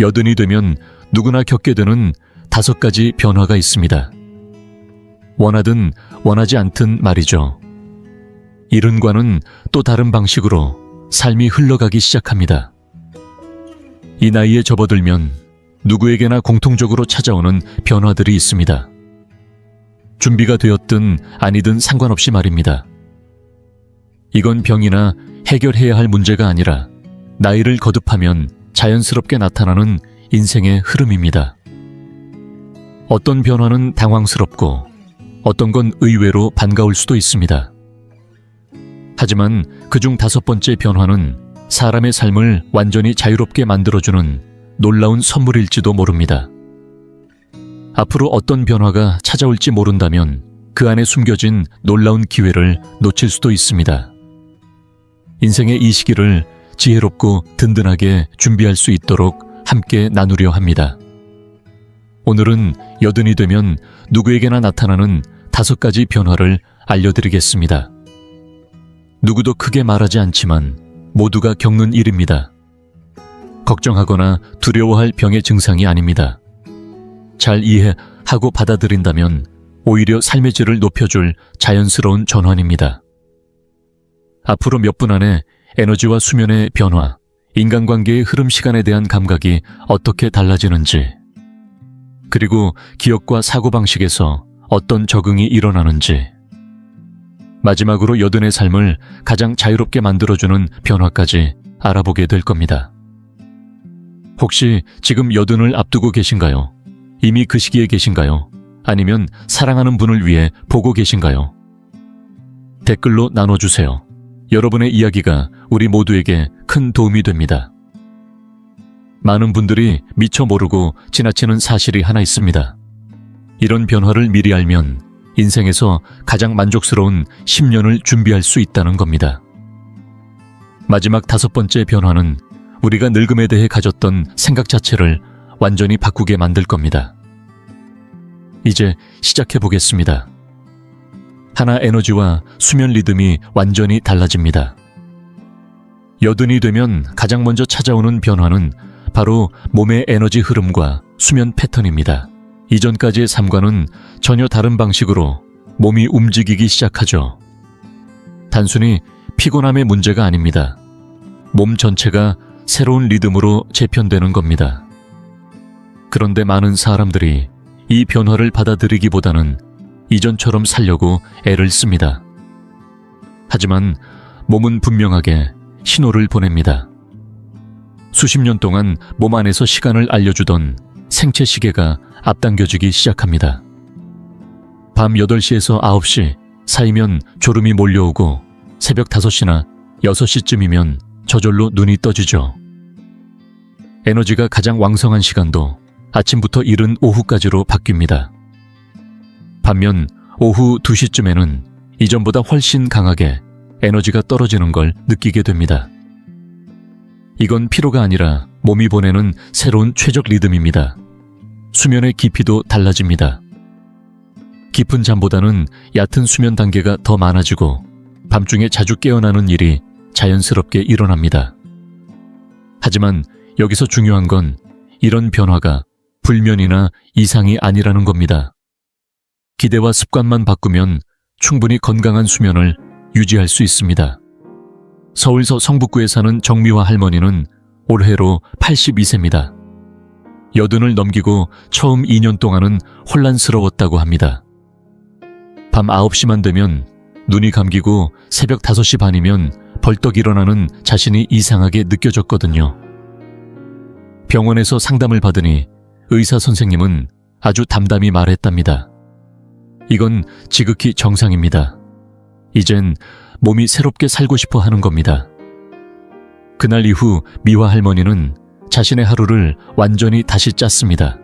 여든이 되면 누구나 겪게 되는 5가지 변화가 있습니다. 원하든 원하지 않든 말이죠. 이른과는 또 다른 방식으로 삶이 흘러가기 시작합니다. 이 나이에 접어들면 누구에게나 공통적으로 찾아오는 변화들이 있습니다. 준비가 되었든 아니든 상관없이 말입니다. 이건 병이나 해결해야 할 문제가 아니라 나이를 거듭하면 자연스럽게 나타나는 인생의 흐름입니다. 어떤 변화는 당황스럽고 어떤 건 의외로 반가울 수도 있습니다. 하지만 그중 5번째 변화는 사람의 삶을 완전히 자유롭게 만들어주는 놀라운 선물일지도 모릅니다. 앞으로 어떤 변화가 찾아올지 모른다면 그 안에 숨겨진 놀라운 기회를 놓칠 수도 있습니다. 인생의 이 시기를 지혜롭고 든든하게 준비할 수 있도록 함께 나누려 합니다. 오늘은 여든이 되면 누구에게나 나타나는 5가지 변화를 알려드리겠습니다. 누구도 크게 말하지 않지만 모두가 겪는 일입니다. 걱정하거나 두려워할 병의 증상이 아닙니다. 잘 이해하고 받아들인다면 오히려 삶의 질을 높여줄 자연스러운 전환입니다. 앞으로 몇 분 안에 에너지와 수면의 변화, 인간관계의 흐름 시간에 대한 감각이 어떻게 달라지는지, 그리고 기억과 사고방식에서 어떤 적응이 일어나는지, 마지막으로 여든의 삶을 가장 자유롭게 만들어주는 변화까지 알아보게 될 겁니다. 혹시 지금 여든을 앞두고 계신가요? 이미 그 시기에 계신가요? 아니면 사랑하는 분을 위해 보고 계신가요? 댓글로 나눠주세요. 여러분의 이야기가 우리 모두에게 큰 도움이 됩니다. 많은 분들이 미처 모르고 지나치는 사실이 하나 있습니다. 이런 변화를 미리 알면 인생에서 가장 만족스러운 10년을 준비할 수 있다는 겁니다. 마지막 5번째 변화는 우리가 늙음에 대해 가졌던 생각 자체를 완전히 바꾸게 만들 겁니다. 이제 시작해 보겠습니다. 하나 에너지와 수면 리듬이 완전히 달라집니다. 여든이 되면 가장 먼저 찾아오는 변화는 바로 몸의 에너지 흐름과 수면 패턴입니다. 이전까지의 삶과는 전혀 다른 방식으로 몸이 움직이기 시작하죠. 단순히 피곤함의 문제가 아닙니다. 몸 전체가 새로운 리듬으로 재편되는 겁니다. 그런데 많은 사람들이 이 변화를 받아들이기보다는 이전처럼 살려고 애를 씁니다. 하지만 몸은 분명하게 신호를 보냅니다. 수십 년 동안 몸 안에서 시간을 알려주던 생체 시계가 앞당겨지기 시작합니다. 밤 8시에서 9시 사이면 졸음이 몰려오고 새벽 5시나 6시쯤이면 저절로 눈이 떠지죠. 에너지가 가장 왕성한 시간도 아침부터 이른 오후까지로 바뀝니다. 반면 오후 2시쯤에는 이전보다 훨씬 강하게 에너지가 떨어지는 걸 느끼게 됩니다. 이건 피로가 아니라 몸이 보내는 새로운 최적 리듬입니다. 수면의 깊이도 달라집니다. 깊은 잠보다는 얕은 수면 단계가 더 많아지고 밤중에 자주 깨어나는 일이 자연스럽게 일어납니다. 하지만 여기서 중요한 건 이런 변화가 불면이나 이상이 아니라는 겁니다. 기대와 습관만 바꾸면 충분히 건강한 수면을 유지할 수 있습니다. 서울서 성북구에 사는 정미화 할머니는 올해로 82세입니다. 여든을 넘기고 처음 2년 동안은 혼란스러웠다고 합니다. 밤 9시만 되면 눈이 감기고 새벽 5시 반이면 벌떡 일어나는 자신이 이상하게 느껴졌거든요. 병원에서 상담을 받으니 의사 선생님은 아주 담담히 말했답니다. 이건 지극히 정상입니다. 이젠 몸이 새롭게 살고 싶어 하는 겁니다. 그날 이후 미화 할머니는 자신의 하루를 완전히 다시 짰습니다.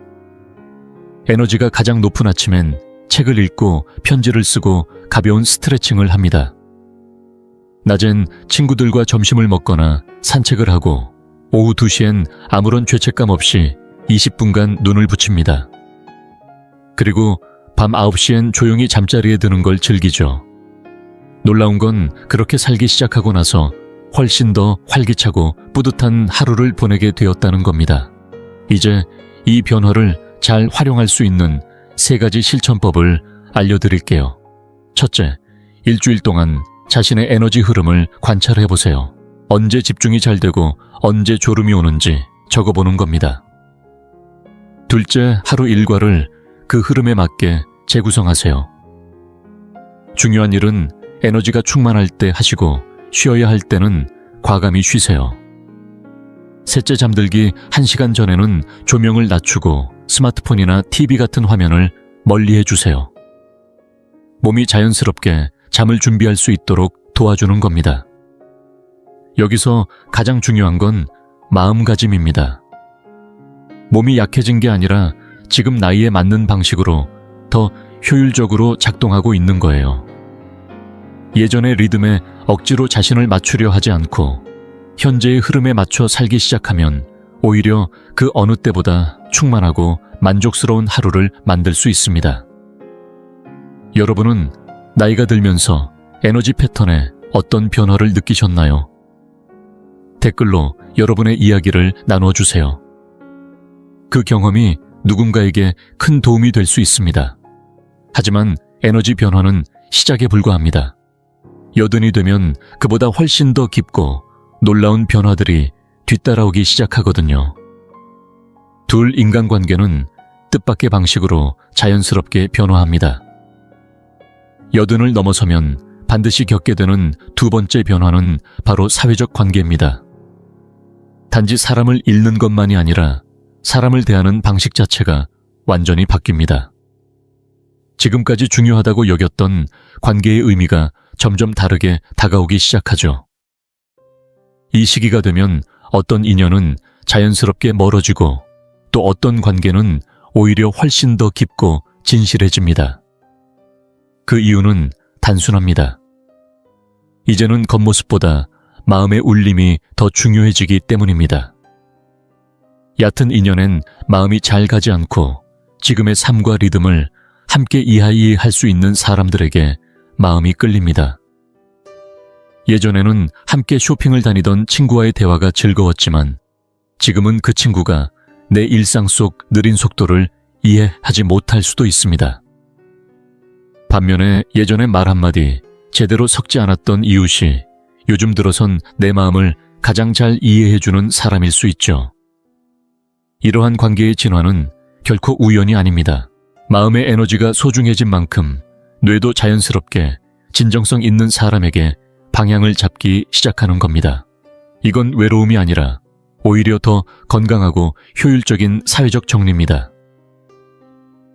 에너지가 가장 높은 아침엔 책을 읽고 편지를 쓰고 가벼운 스트레칭을 합니다. 낮엔 친구들과 점심을 먹거나 산책을 하고 오후 2시엔 아무런 죄책감 없이 20분간 눈을 붙입니다. 그리고 밤 9시엔 조용히 잠자리에 드는 걸 즐기죠. 놀라운 건 그렇게 살기 시작하고 나서 훨씬 더 활기차고 뿌듯한 하루를 보내게 되었다는 겁니다. 이제 이 변화를 잘 활용할 수 있는 3가지 실천법을 알려드릴게요. 첫째, 일주일 동안 자신의 에너지 흐름을 관찰해 보세요. 언제 집중이 잘 되고 언제 졸음이 오는지 적어보는 겁니다. 둘째, 하루 일과를 그 흐름에 맞게 재구성하세요. 중요한 일은 에너지가 충만할 때 하시고 쉬어야 할 때는 과감히 쉬세요. 셋째, 잠들기 1시간 전에는 조명을 낮추고 스마트폰이나 TV 같은 화면을 멀리 해주세요. 몸이 자연스럽게 잠을 준비할 수 있도록 도와주는 겁니다. 여기서 가장 중요한 건 마음가짐입니다. 몸이 약해진 게 아니라 지금 나이에 맞는 방식으로 더 효율적으로 작동하고 있는 거예요. 예전의 리듬에 억지로 자신을 맞추려 하지 않고 현재의 흐름에 맞춰 살기 시작하면 오히려 그 어느 때보다 충만하고 만족스러운 하루를 만들 수 있습니다. 여러분은 나이가 들면서 에너지 패턴에 어떤 변화를 느끼셨나요? 댓글로 여러분의 이야기를 나눠주세요. 그 경험이 누군가에게 큰 도움이 될 수 있습니다. 하지만 에너지 변화는 시작에 불과합니다. 여든이 되면 그보다 훨씬 더 깊고 놀라운 변화들이 뒤따라오기 시작하거든요. 둘 인간관계는 뜻밖의 방식으로 자연스럽게 변화합니다. 여든을 넘어서면 반드시 겪게 되는 2번째 변화는 바로 사회적 관계입니다. 단지 사람을 잃는 것만이 아니라 사람을 대하는 방식 자체가 완전히 바뀝니다. 지금까지 중요하다고 여겼던 관계의 의미가 점점 다르게 다가오기 시작하죠. 이 시기가 되면 어떤 인연은 자연스럽게 멀어지고 또 어떤 관계는 오히려 훨씬 더 깊고 진실해집니다. 그 이유는 단순합니다. 이제는 겉모습보다 마음의 울림이 더 중요해지기 때문입니다. 얕은 인연엔 마음이 잘 가지 않고 지금의 삶과 리듬을 함께 이해할 수 있는 사람들에게 마음이 끌립니다. 예전에는 함께 쇼핑을 다니던 친구와의 대화가 즐거웠지만 지금은 그 친구가 내 일상 속 느린 속도를 이해하지 못할 수도 있습니다. 반면에 예전에 말 한마디 제대로 섞지 않았던 이웃이 요즘 들어선 내 마음을 가장 잘 이해해주는 사람일 수 있죠. 이러한 관계의 진화는 결코 우연이 아닙니다. 마음의 에너지가 소중해진 만큼 뇌도 자연스럽게 진정성 있는 사람에게 방향을 잡기 시작하는 겁니다. 이건 외로움이 아니라 오히려 더 건강하고 효율적인 사회적 정리입니다.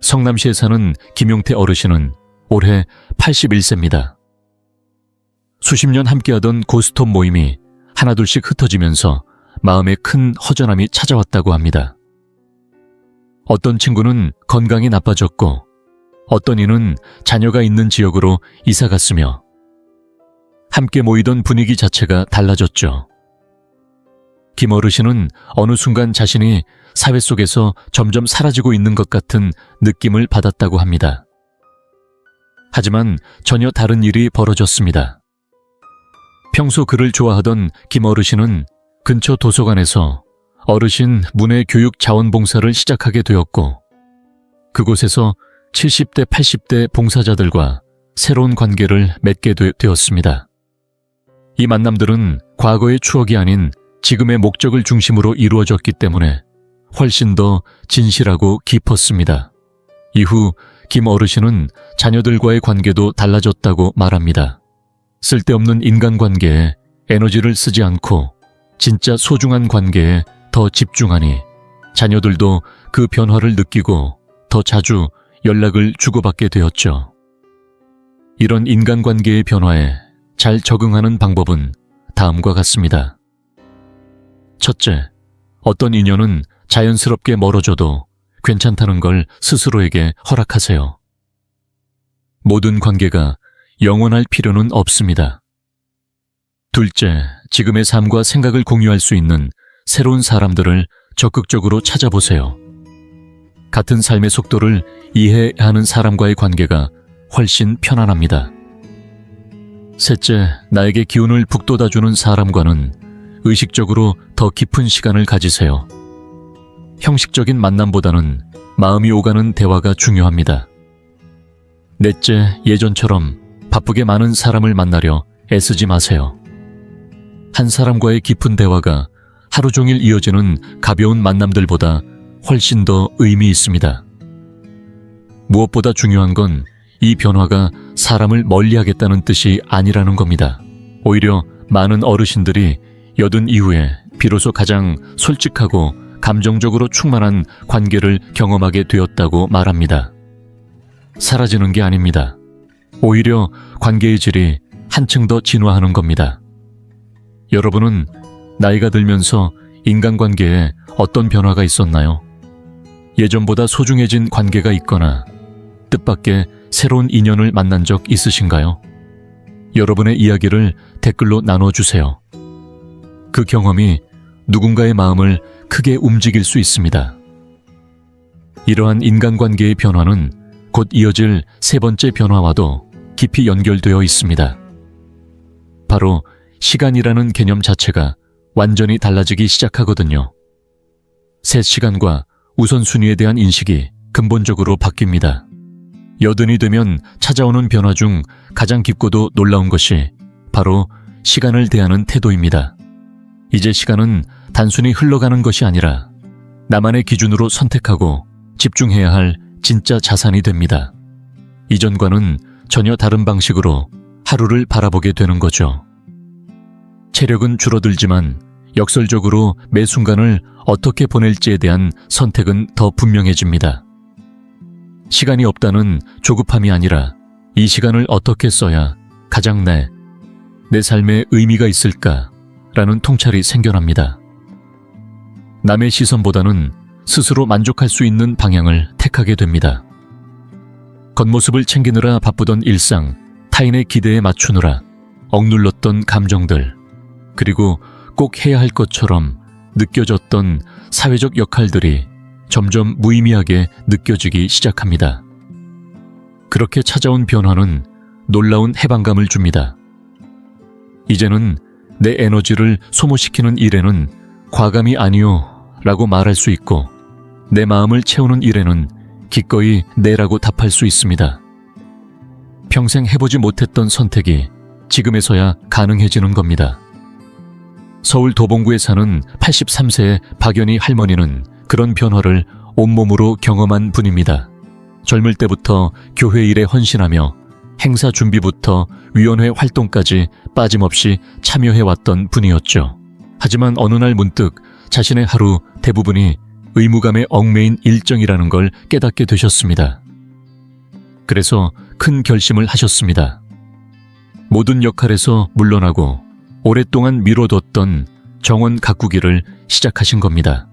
성남시에 사는 김용태 어르신은 올해 81세입니다. 수십 년 함께하던 고스톱 모임이 하나둘씩 흩어지면서 마음에 큰 허전함이 찾아왔다고 합니다. 어떤 친구는 건강이 나빠졌고 어떤 이는 자녀가 있는 지역으로 이사 갔으며 함께 모이던 분위기 자체가 달라졌죠. 김 어르신은 어느 순간 자신이 사회 속에서 점점 사라지고 있는 것 같은 느낌을 받았다고 합니다. 하지만 전혀 다른 일이 벌어졌습니다. 평소 글을 좋아하던 김 어르신은 근처 도서관에서 어르신 문예 교육 자원봉사를 시작하게 되었고 그곳에서 70대, 80대 봉사자들과 새로운 관계를 맺게 되었습니다. 이 만남들은 과거의 추억이 아닌 지금의 목적을 중심으로 이루어졌기 때문에 훨씬 더 진실하고 깊었습니다. 이후 김 어르신은 자녀들과의 관계도 달라졌다고 말합니다. 쓸데없는 인간관계에 에너지를 쓰지 않고 진짜 소중한 관계에 더 집중하니 자녀들도 그 변화를 느끼고 더 자주 연락을 주고받게 되었죠. 이런 인간관계의 변화에 잘 적응하는 방법은 다음과 같습니다. 첫째, 어떤 인연은 자연스럽게 멀어져도 괜찮다는 걸 스스로에게 허락하세요. 모든 관계가 영원할 필요는 없습니다. 둘째, 지금의 삶과 생각을 공유할 수 있는 새로운 사람들을 적극적으로 찾아보세요. 같은 삶의 속도를 이해하는 사람과의 관계가 훨씬 편안합니다. 셋째, 나에게 기운을 북돋아주는 사람과는 의식적으로 더 깊은 시간을 가지세요. 형식적인 만남보다는 마음이 오가는 대화가 중요합니다. 넷째, 예전처럼 바쁘게 많은 사람을 만나려 애쓰지 마세요. 한 사람과의 깊은 대화가 하루 종일 이어지는 가벼운 만남들보다 훨씬 더 의미 있습니다. 무엇보다 중요한 건 이 변화가 사람을 멀리하겠다는 뜻이 아니라는 겁니다. 오히려 많은 어르신들이 여든 이후에 비로소 가장 솔직하고 감정적으로 충만한 관계를 경험하게 되었다고 말합니다. 사라지는 게 아닙니다. 오히려 관계의 질이 한층 더 진화하는 겁니다. 여러분은 나이가 들면서 인간관계에 어떤 변화가 있었나요? 예전보다 소중해진 관계가 있거나 뜻밖의 새로운 인연을 만난 적 있으신가요? 여러분의 이야기를 댓글로 나눠주세요. 그 경험이 누군가의 마음을 크게 움직일 수 있습니다. 이러한 인간관계의 변화는 곧 이어질 세 번째 변화와도 깊이 연결되어 있습니다. 바로 시간이라는 개념 자체가 완전히 달라지기 시작하거든요. 새 시간과 우선순위에 대한 인식이 근본적으로 바뀝니다. 여든이 되면 찾아오는 변화 중 가장 깊고도 놀라운 것이 바로 시간을 대하는 태도입니다. 이제 시간은 단순히 흘러가는 것이 아니라 나만의 기준으로 선택하고 집중해야 할 진짜 자산이 됩니다. 이전과는 전혀 다른 방식으로 하루를 바라보게 되는 거죠. 체력은 줄어들지만 역설적으로 매 순간을 어떻게 보낼지에 대한 선택은 더 분명해집니다. 시간이 없다는 조급함이 아니라 이 시간을 어떻게 써야 가장 내 삶에 의미가 있을까라는 통찰이 생겨납니다. 남의 시선보다는 스스로 만족할 수 있는 방향을 택하게 됩니다. 겉모습을 챙기느라 바쁘던 일상, 타인의 기대에 맞추느라 억눌렀던 감정들, 그리고 꼭 해야 할 것처럼 느껴졌던 사회적 역할들이 점점 무의미하게 느껴지기 시작합니다. 그렇게 찾아온 변화는 놀라운 해방감을 줍니다. 이제는 내 에너지를 소모시키는 일에는 과감히 아니요 라고 말할 수 있고 내 마음을 채우는 일에는 기꺼이 네라고 답할 수 있습니다. 평생 해보지 못했던 선택이 지금에서야 가능해지는 겁니다. 서울 도봉구에 사는 83세의 박연희 할머니는 그런 변화를 온몸으로 경험한 분입니다. 젊을 때부터 교회 일에 헌신하며 행사 준비부터 위원회 활동까지 빠짐없이 참여해왔던 분이었죠. 하지만 어느 날 문득 자신의 하루 대부분이 의무감에 얽매인 일정이라는 걸 깨닫게 되셨습니다. 그래서 큰 결심을 하셨습니다. 모든 역할에서 물러나고 오랫동안 미뤄뒀던 정원 가꾸기를 시작하신 겁니다.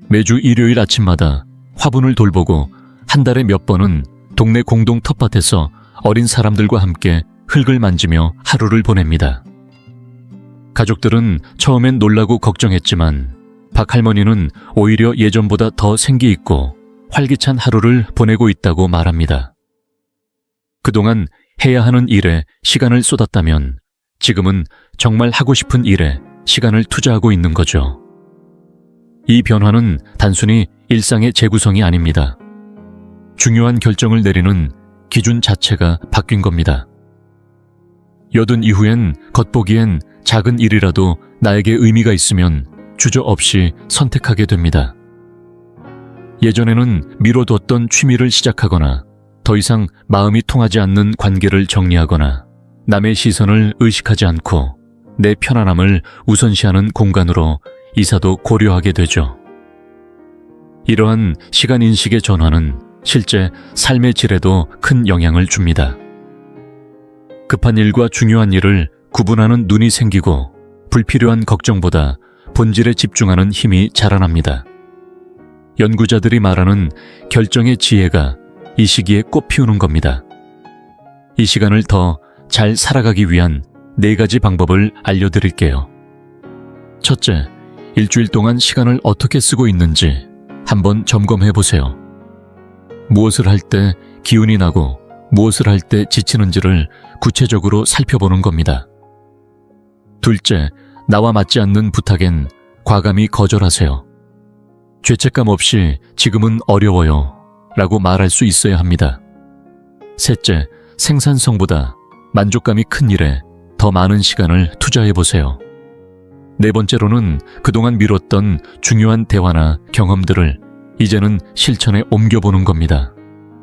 매주 일요일 아침마다 화분을 돌보고 한 달에 몇 번은 동네 공동 텃밭에서 어린 사람들과 함께 흙을 만지며 하루를 보냅니다. 가족들은 처음엔 놀라고 걱정했지만 박 할머니는 오히려 예전보다 더 생기 있고 활기찬 하루를 보내고 있다고 말합니다. 그동안 해야 하는 일에 시간을 쏟았다면 지금은 정말 하고 싶은 일에 시간을 투자하고 있는 거죠. 이 변화는 단순히 일상의 재구성이 아닙니다. 중요한 결정을 내리는 기준 자체가 바뀐 겁니다. 여든 이후엔 겉보기엔 작은 일이라도 나에게 의미가 있으면 주저없이 선택하게 됩니다. 예전에는 미뤄뒀던 취미를 시작하거나 더 이상 마음이 통하지 않는 관계를 정리하거나 남의 시선을 의식하지 않고 내 편안함을 우선시하는 공간으로 이사도 고려하게 되죠. 이러한 시간인식의 전환은 실제 삶의 질에도 큰 영향을 줍니다. 급한 일과 중요한 일을 구분하는 눈이 생기고 불필요한 걱정보다 본질에 집중하는 힘이 자라납니다. 연구자들이 말하는 결정의 지혜가 이 시기에 꽃피우는 겁니다. 이 시간을 더 잘 살아가기 위한 4가지 방법을 알려드릴게요. 첫째, 일주일 동안 시간을 어떻게 쓰고 있는지 한번 점검해 보세요. 무엇을 할 때 기운이 나고 무엇을 할 때 지치는지를 구체적으로 살펴보는 겁니다. 둘째, 나와 맞지 않는 부탁엔 과감히 거절하세요. 죄책감 없이 지금은 어려워요 라고 말할 수 있어야 합니다. 셋째, 생산성보다 만족감이 큰 일에 더 많은 시간을 투자해보세요. 네 번째로는 그동안 미뤘던 중요한 대화나 경험들을 이제는 실천에 옮겨보는 겁니다.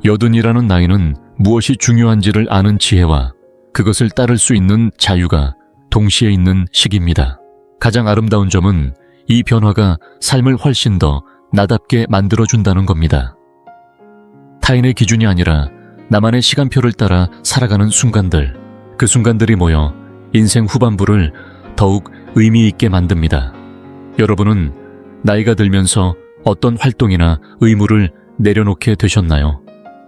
80이라는 나이는 무엇이 중요한지를 아는 지혜와 그것을 따를 수 있는 자유가 동시에 있는 시기입니다. 가장 아름다운 점은 이 변화가 삶을 훨씬 더 나답게 만들어준다는 겁니다. 타인의 기준이 아니라 나만의 시간표를 따라 살아가는 순간들, 그 순간들이 모여 인생 후반부를 더욱 의미 있게 만듭니다. 여러분은 나이가 들면서 어떤 활동이나 의무를 내려놓게 되셨나요?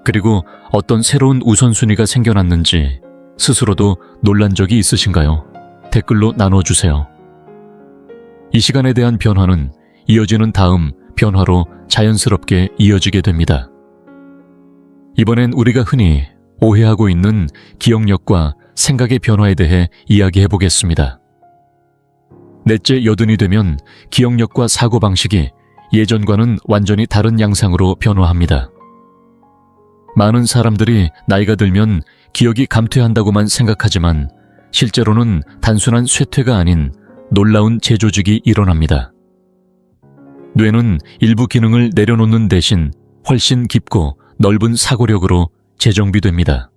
그리고 어떤 새로운 우선순위가 생겨났는지 스스로도 놀란 적이 있으신가요? 댓글로 나눠주세요. 이 시간에 대한 변화는 이어지는 다음 변화로 자연스럽게 이어지게 됩니다. 이번엔 우리가 흔히 오해하고 있는 기억력과 생각의 변화에 대해 이야기해 보겠습니다. 넷째, 80이 되면 기억력과 사고방식이 예전과는 완전히 다른 양상으로 변화합니다. 많은 사람들이 나이가 들면 기억이 감퇴한다고만 생각하지만 실제로는 단순한 쇠퇴가 아닌 놀라운 재조직이 일어납니다. 뇌는 일부 기능을 내려놓는 대신 훨씬 깊고 넓은 사고력으로 재정비됩니다.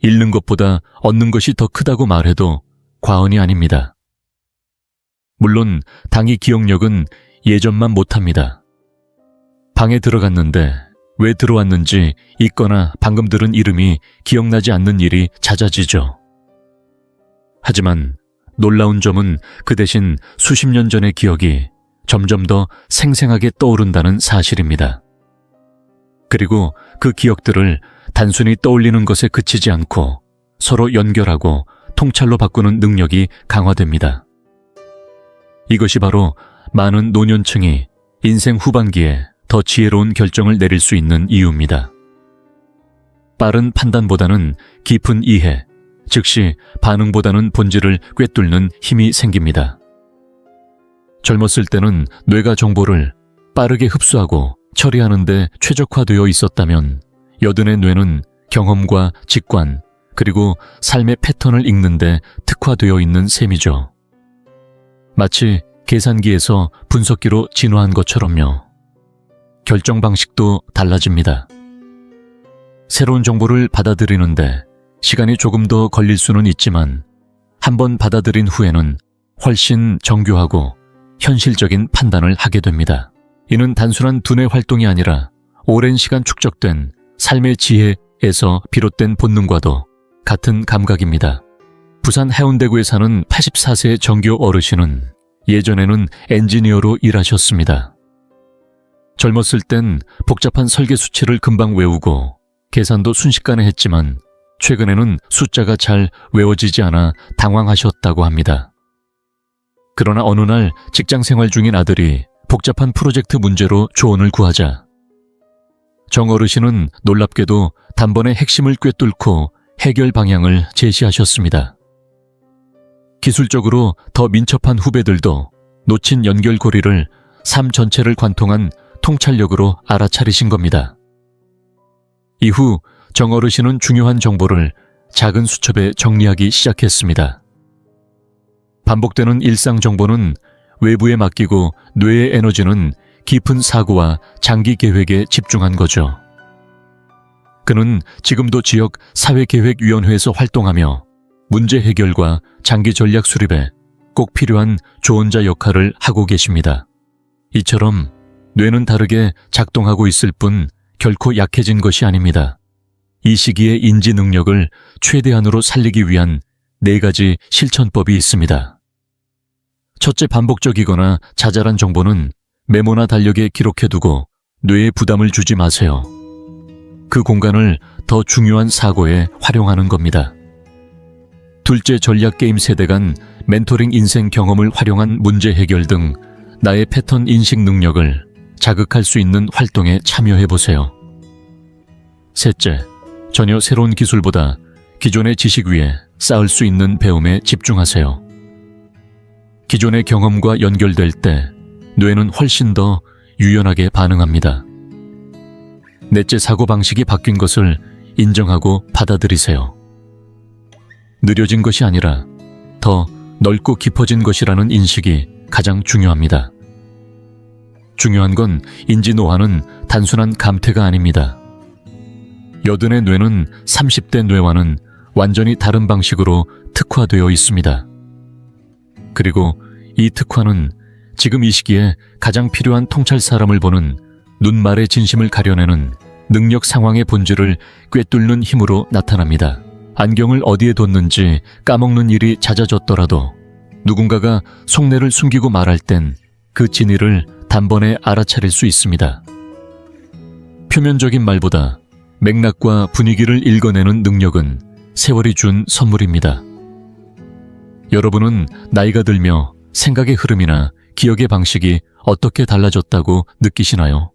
잃는 것보다 얻는 것이 더 크다고 말해도 과언이 아닙니다. 물론 당이 기억력은 예전만 못합니다. 방에 들어갔는데 왜 들어왔는지 잊거나 방금 들은 이름이 기억나지 않는 일이 잦아지죠. 하지만 놀라운 점은 그 대신 수십 년 전의 기억이 점점 더 생생하게 떠오른다는 사실입니다. 그리고 그 기억들을 단순히 떠올리는 것에 그치지 않고 서로 연결하고 통찰로 바꾸는 능력이 강화됩니다. 이것이 바로 많은 노년층이 인생 후반기에 더 지혜로운 결정을 내릴 수 있는 이유입니다. 빠른 판단보다는 깊은 이해, 즉시 반응보다는 본질을 꿰뚫는 힘이 생깁니다. 젊었을 때는 뇌가 정보를 빠르게 흡수하고 처리하는 데 최적화되어 있었다면 80의 뇌는 경험과 직관, 그리고 삶의 패턴을 읽는 데 특화되어 있는 셈이죠. 마치 계산기에서 분석기로 진화한 것처럼요. 결정 방식도 달라집니다. 새로운 정보를 받아들이는데 시간이 조금 더 걸릴 수는 있지만 한번 받아들인 후에는 훨씬 정교하고 현실적인 판단을 하게 됩니다. 이는 단순한 두뇌 활동이 아니라 오랜 시간 축적된 삶의 지혜에서 비롯된 본능과도 같은 감각입니다. 부산 해운대구에 사는 84세 정교 어르신은 예전에는 엔지니어로 일하셨습니다. 젊었을 땐 복잡한 설계 수치를 금방 외우고 계산도 순식간에 했지만 최근에는 숫자가 잘 외워지지 않아 당황하셨다고 합니다. 그러나 어느 날 직장 생활 중인 아들이 복잡한 프로젝트 문제로 조언을 구하자 정 어르신은 놀랍게도 단번에 핵심을 꿰뚫고 해결 방향을 제시하셨습니다. 기술적으로 더 민첩한 후배들도 놓친 연결고리를 삶 전체를 관통한 통찰력으로 알아차리신 겁니다. 이후 정 어르신은 중요한 정보를 작은 수첩에 정리하기 시작했습니다. 반복되는 일상 정보는 외부에 맡기고 뇌의 에너지는 깊은 사고와 장기 계획에 집중한 거죠. 그는 지금도 지역 사회계획위원회에서 활동하며 문제 해결과 장기 전략 수립에 꼭 필요한 조언자 역할을 하고 계십니다. 이처럼 뇌는 다르게 작동하고 있을 뿐 결코 약해진 것이 아닙니다. 이 시기의 인지 능력을 최대한으로 살리기 위한 4가지 실천법이 있습니다. 첫째, 반복적이거나 자잘한 정보는 메모나 달력에 기록해두고 뇌에 부담을 주지 마세요. 그 공간을 더 중요한 사고에 활용하는 겁니다. 둘째, 전략 게임 세대 간 멘토링 인생 경험을 활용한 문제 해결 등 나의 패턴 인식 능력을 자극할 수 있는 활동에 참여해보세요. 셋째, 전혀 새로운 기술보다 기존의 지식 위에 쌓을 수 있는 배움에 집중하세요. 기존의 경험과 연결될 때 뇌는 훨씬 더 유연하게 반응합니다. 넷째 사고방식이 바뀐 것을 인정하고 받아들이세요. 느려진 것이 아니라 더 넓고 깊어진 것이라는 인식이 가장 중요합니다. 중요한 건 인지 노화는 단순한 감퇴가 아닙니다. 여든의 뇌는 30대 뇌와는 완전히 다른 방식으로 특화되어 있습니다. 그리고 이 특화는 지금 이 시기에 가장 필요한 통찰 사람을 보는 눈말의 진심을 가려내는 능력 상황의 본질을 꿰뚫는 힘으로 나타납니다. 안경을 어디에 뒀는지 까먹는 일이 잦아졌더라도 누군가가 속내를 숨기고 말할 땐 그 진위를 단번에 알아차릴 수 있습니다. 표면적인 말보다 맥락과 분위기를 읽어내는 능력은 세월이 준 선물입니다. 여러분은 나이가 들며 생각의 흐름이나 기억의 방식이 어떻게 달라졌다고 느끼시나요?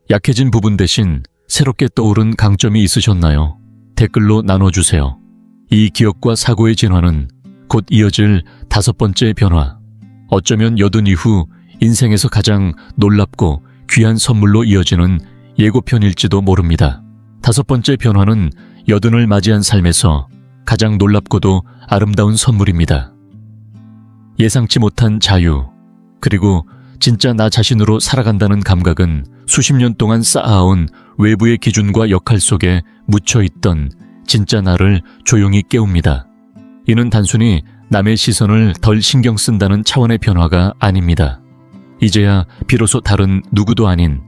약해진 부분 대신 새롭게 떠오른 강점이 있으셨나요? 댓글로 나눠주세요. 이 기억과 사고의 진화는 곧 이어질 5번째 변화, 어쩌면 여든 이후 인생에서 가장 놀랍고 귀한 선물로 이어지는 예고편일지도 모릅니다. 5번째 변화는 여든을 맞이한 삶에서 가장 놀랍고도 아름다운 선물입니다. 예상치 못한 자유, 그리고 진짜 나 자신으로 살아간다는 감각은 수십 년 동안 쌓아온 외부의 기준과 역할 속에 묻혀있던 진짜 나를 조용히 깨웁니다. 이는 단순히 남의 시선을 덜 신경 쓴다는 차원의 변화가 아닙니다. 이제야 비로소 다른 누구도 아닌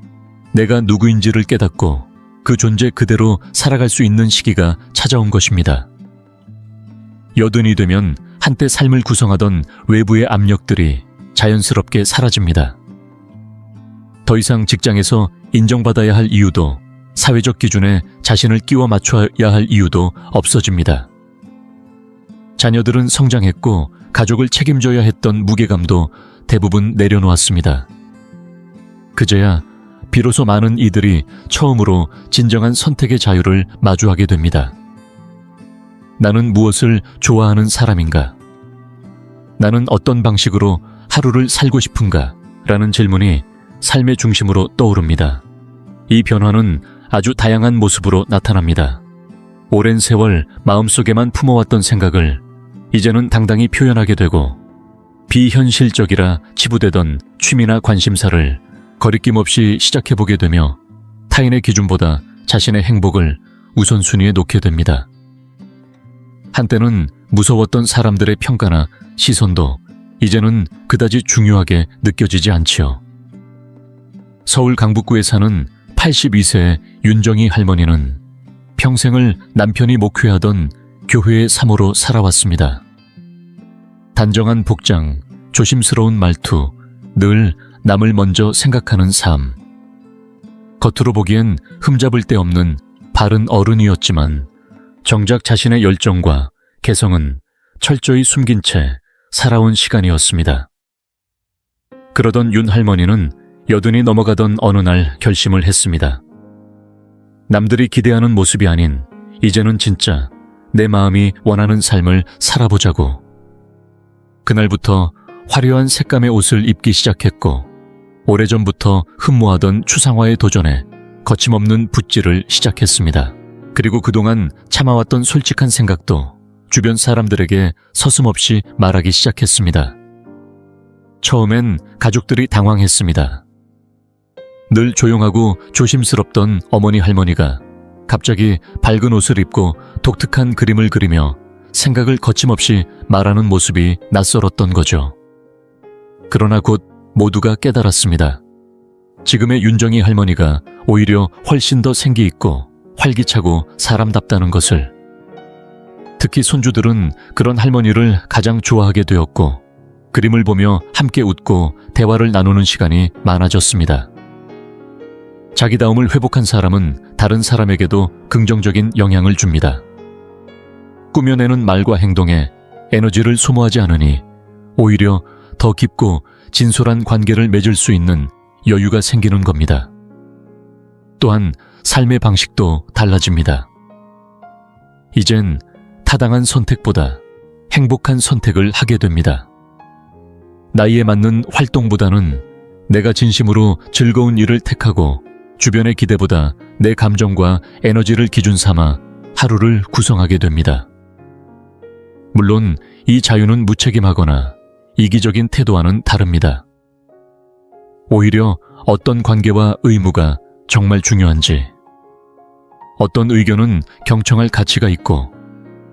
내가 누구인지를 깨닫고 그 존재 그대로 살아갈 수 있는 시기가 찾아온 것입니다. 여든이 되면 한때 삶을 구성하던 외부의 압력들이 자연스럽게 사라집니다. 더 이상 직장에서 인정받아야 할 이유도 사회적 기준에 자신을 끼워 맞춰야 할 이유도 없어집니다. 자녀들은 성장했고 가족을 책임져야 했던 무게감도 대부분 내려놓았습니다. 그제야 비로소 많은 이들이 처음으로 진정한 선택의 자유를 마주하게 됩니다. 나는 무엇을 좋아하는 사람인가? 나는 어떤 방식으로 하루를 살고 싶은가? 라는 질문이 삶의 중심으로 떠오릅니다. 이 변화는 아주 다양한 모습으로 나타납니다. 오랜 세월 마음속에만 품어왔던 생각을 이제는 당당히 표현하게 되고, 비현실적이라 치부되던 취미나 관심사를 거리낌 없이 시작해보게 되며 타인의 기준보다 자신의 행복을 우선순위에 놓게 됩니다. 한때는 무서웠던 사람들의 평가나 시선도 이제는 그다지 중요하게 느껴지지 않지요. 서울 강북구에 사는 82세의 윤정희 할머니는 평생을 남편이 목회하던 교회의 사모로 살아왔습니다. 단정한 복장, 조심스러운 말투, 늘 남을 먼저 생각하는 삶. 겉으로 보기엔 흠잡을 데 없는 바른 어른이었지만 정작 자신의 열정과 개성은 철저히 숨긴 채 살아온 시간이었습니다. 그러던 윤 할머니는 여든이 넘어가던 어느 날 결심을 했습니다. 남들이 기대하는 모습이 아닌 이제는 진짜 내 마음이 원하는 삶을 살아보자고. 그날부터 화려한 색감의 옷을 입기 시작했고, 오래전부터 흠모하던 추상화에 도전해 거침없는 붓질을 시작했습니다. 그리고 그동안 참아왔던 솔직한 생각도 주변 사람들에게 서슴없이 말하기 시작했습니다. 처음엔 가족들이 당황했습니다. 늘 조용하고 조심스럽던 어머니 할머니가 갑자기 밝은 옷을 입고 독특한 그림을 그리며 생각을 거침없이 말하는 모습이 낯설었던 거죠. 그러나 곧 모두가 깨달았습니다. 지금의 윤정희 할머니가 오히려 훨씬 더 생기 있고 활기차고 사람답다는 것을. 특히 손주들은 그런 할머니를 가장 좋아하게 되었고, 그림을 보며 함께 웃고 대화를 나누는 시간이 많아졌습니다. 자기다움을 회복한 사람은 다른 사람에게도 긍정적인 영향을 줍니다. 꾸며내는 말과 행동에 에너지를 소모하지 않으니 오히려 더 깊고 진솔한 관계를 맺을 수 있는 여유가 생기는 겁니다. 또한 삶의 방식도 달라집니다. 이젠 타당한 선택보다 행복한 선택을 하게 됩니다. 나이에 맞는 활동보다는 내가 진심으로 즐거운 일을 택하고 주변의 기대보다 내 감정과 에너지를 기준 삼아 하루를 구성하게 됩니다. 물론 이 자유는 무책임하거나 이기적인 태도와는 다릅니다. 오히려 어떤 관계와 의무가 정말 중요한지, 어떤 의견은 경청할 가치가 있고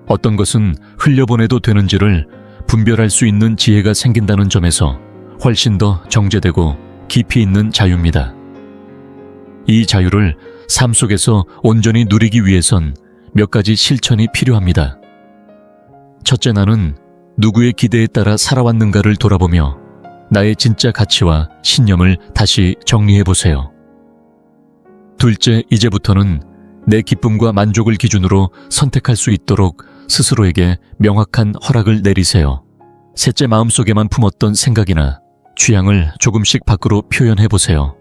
어떤 것은 흘려보내도 되는지를 분별할 수 있는 지혜가 생긴다는 점에서 훨씬 더 정제되고 깊이 있는 자유입니다. 이 자유를 삶 속에서 온전히 누리기 위해선 몇 가지 실천이 필요합니다. 첫째, 나는 누구의 기대에 따라 살아왔는가를 돌아보며 나의 진짜 가치와 신념을 다시 정리해보세요. 둘째, 이제부터는 내 기쁨과 만족을 기준으로 선택할 수 있도록 스스로에게 명확한 허락을 내리세요. 셋째, 마음속에만 품었던 생각이나 취향을 조금씩 밖으로 표현해보세요.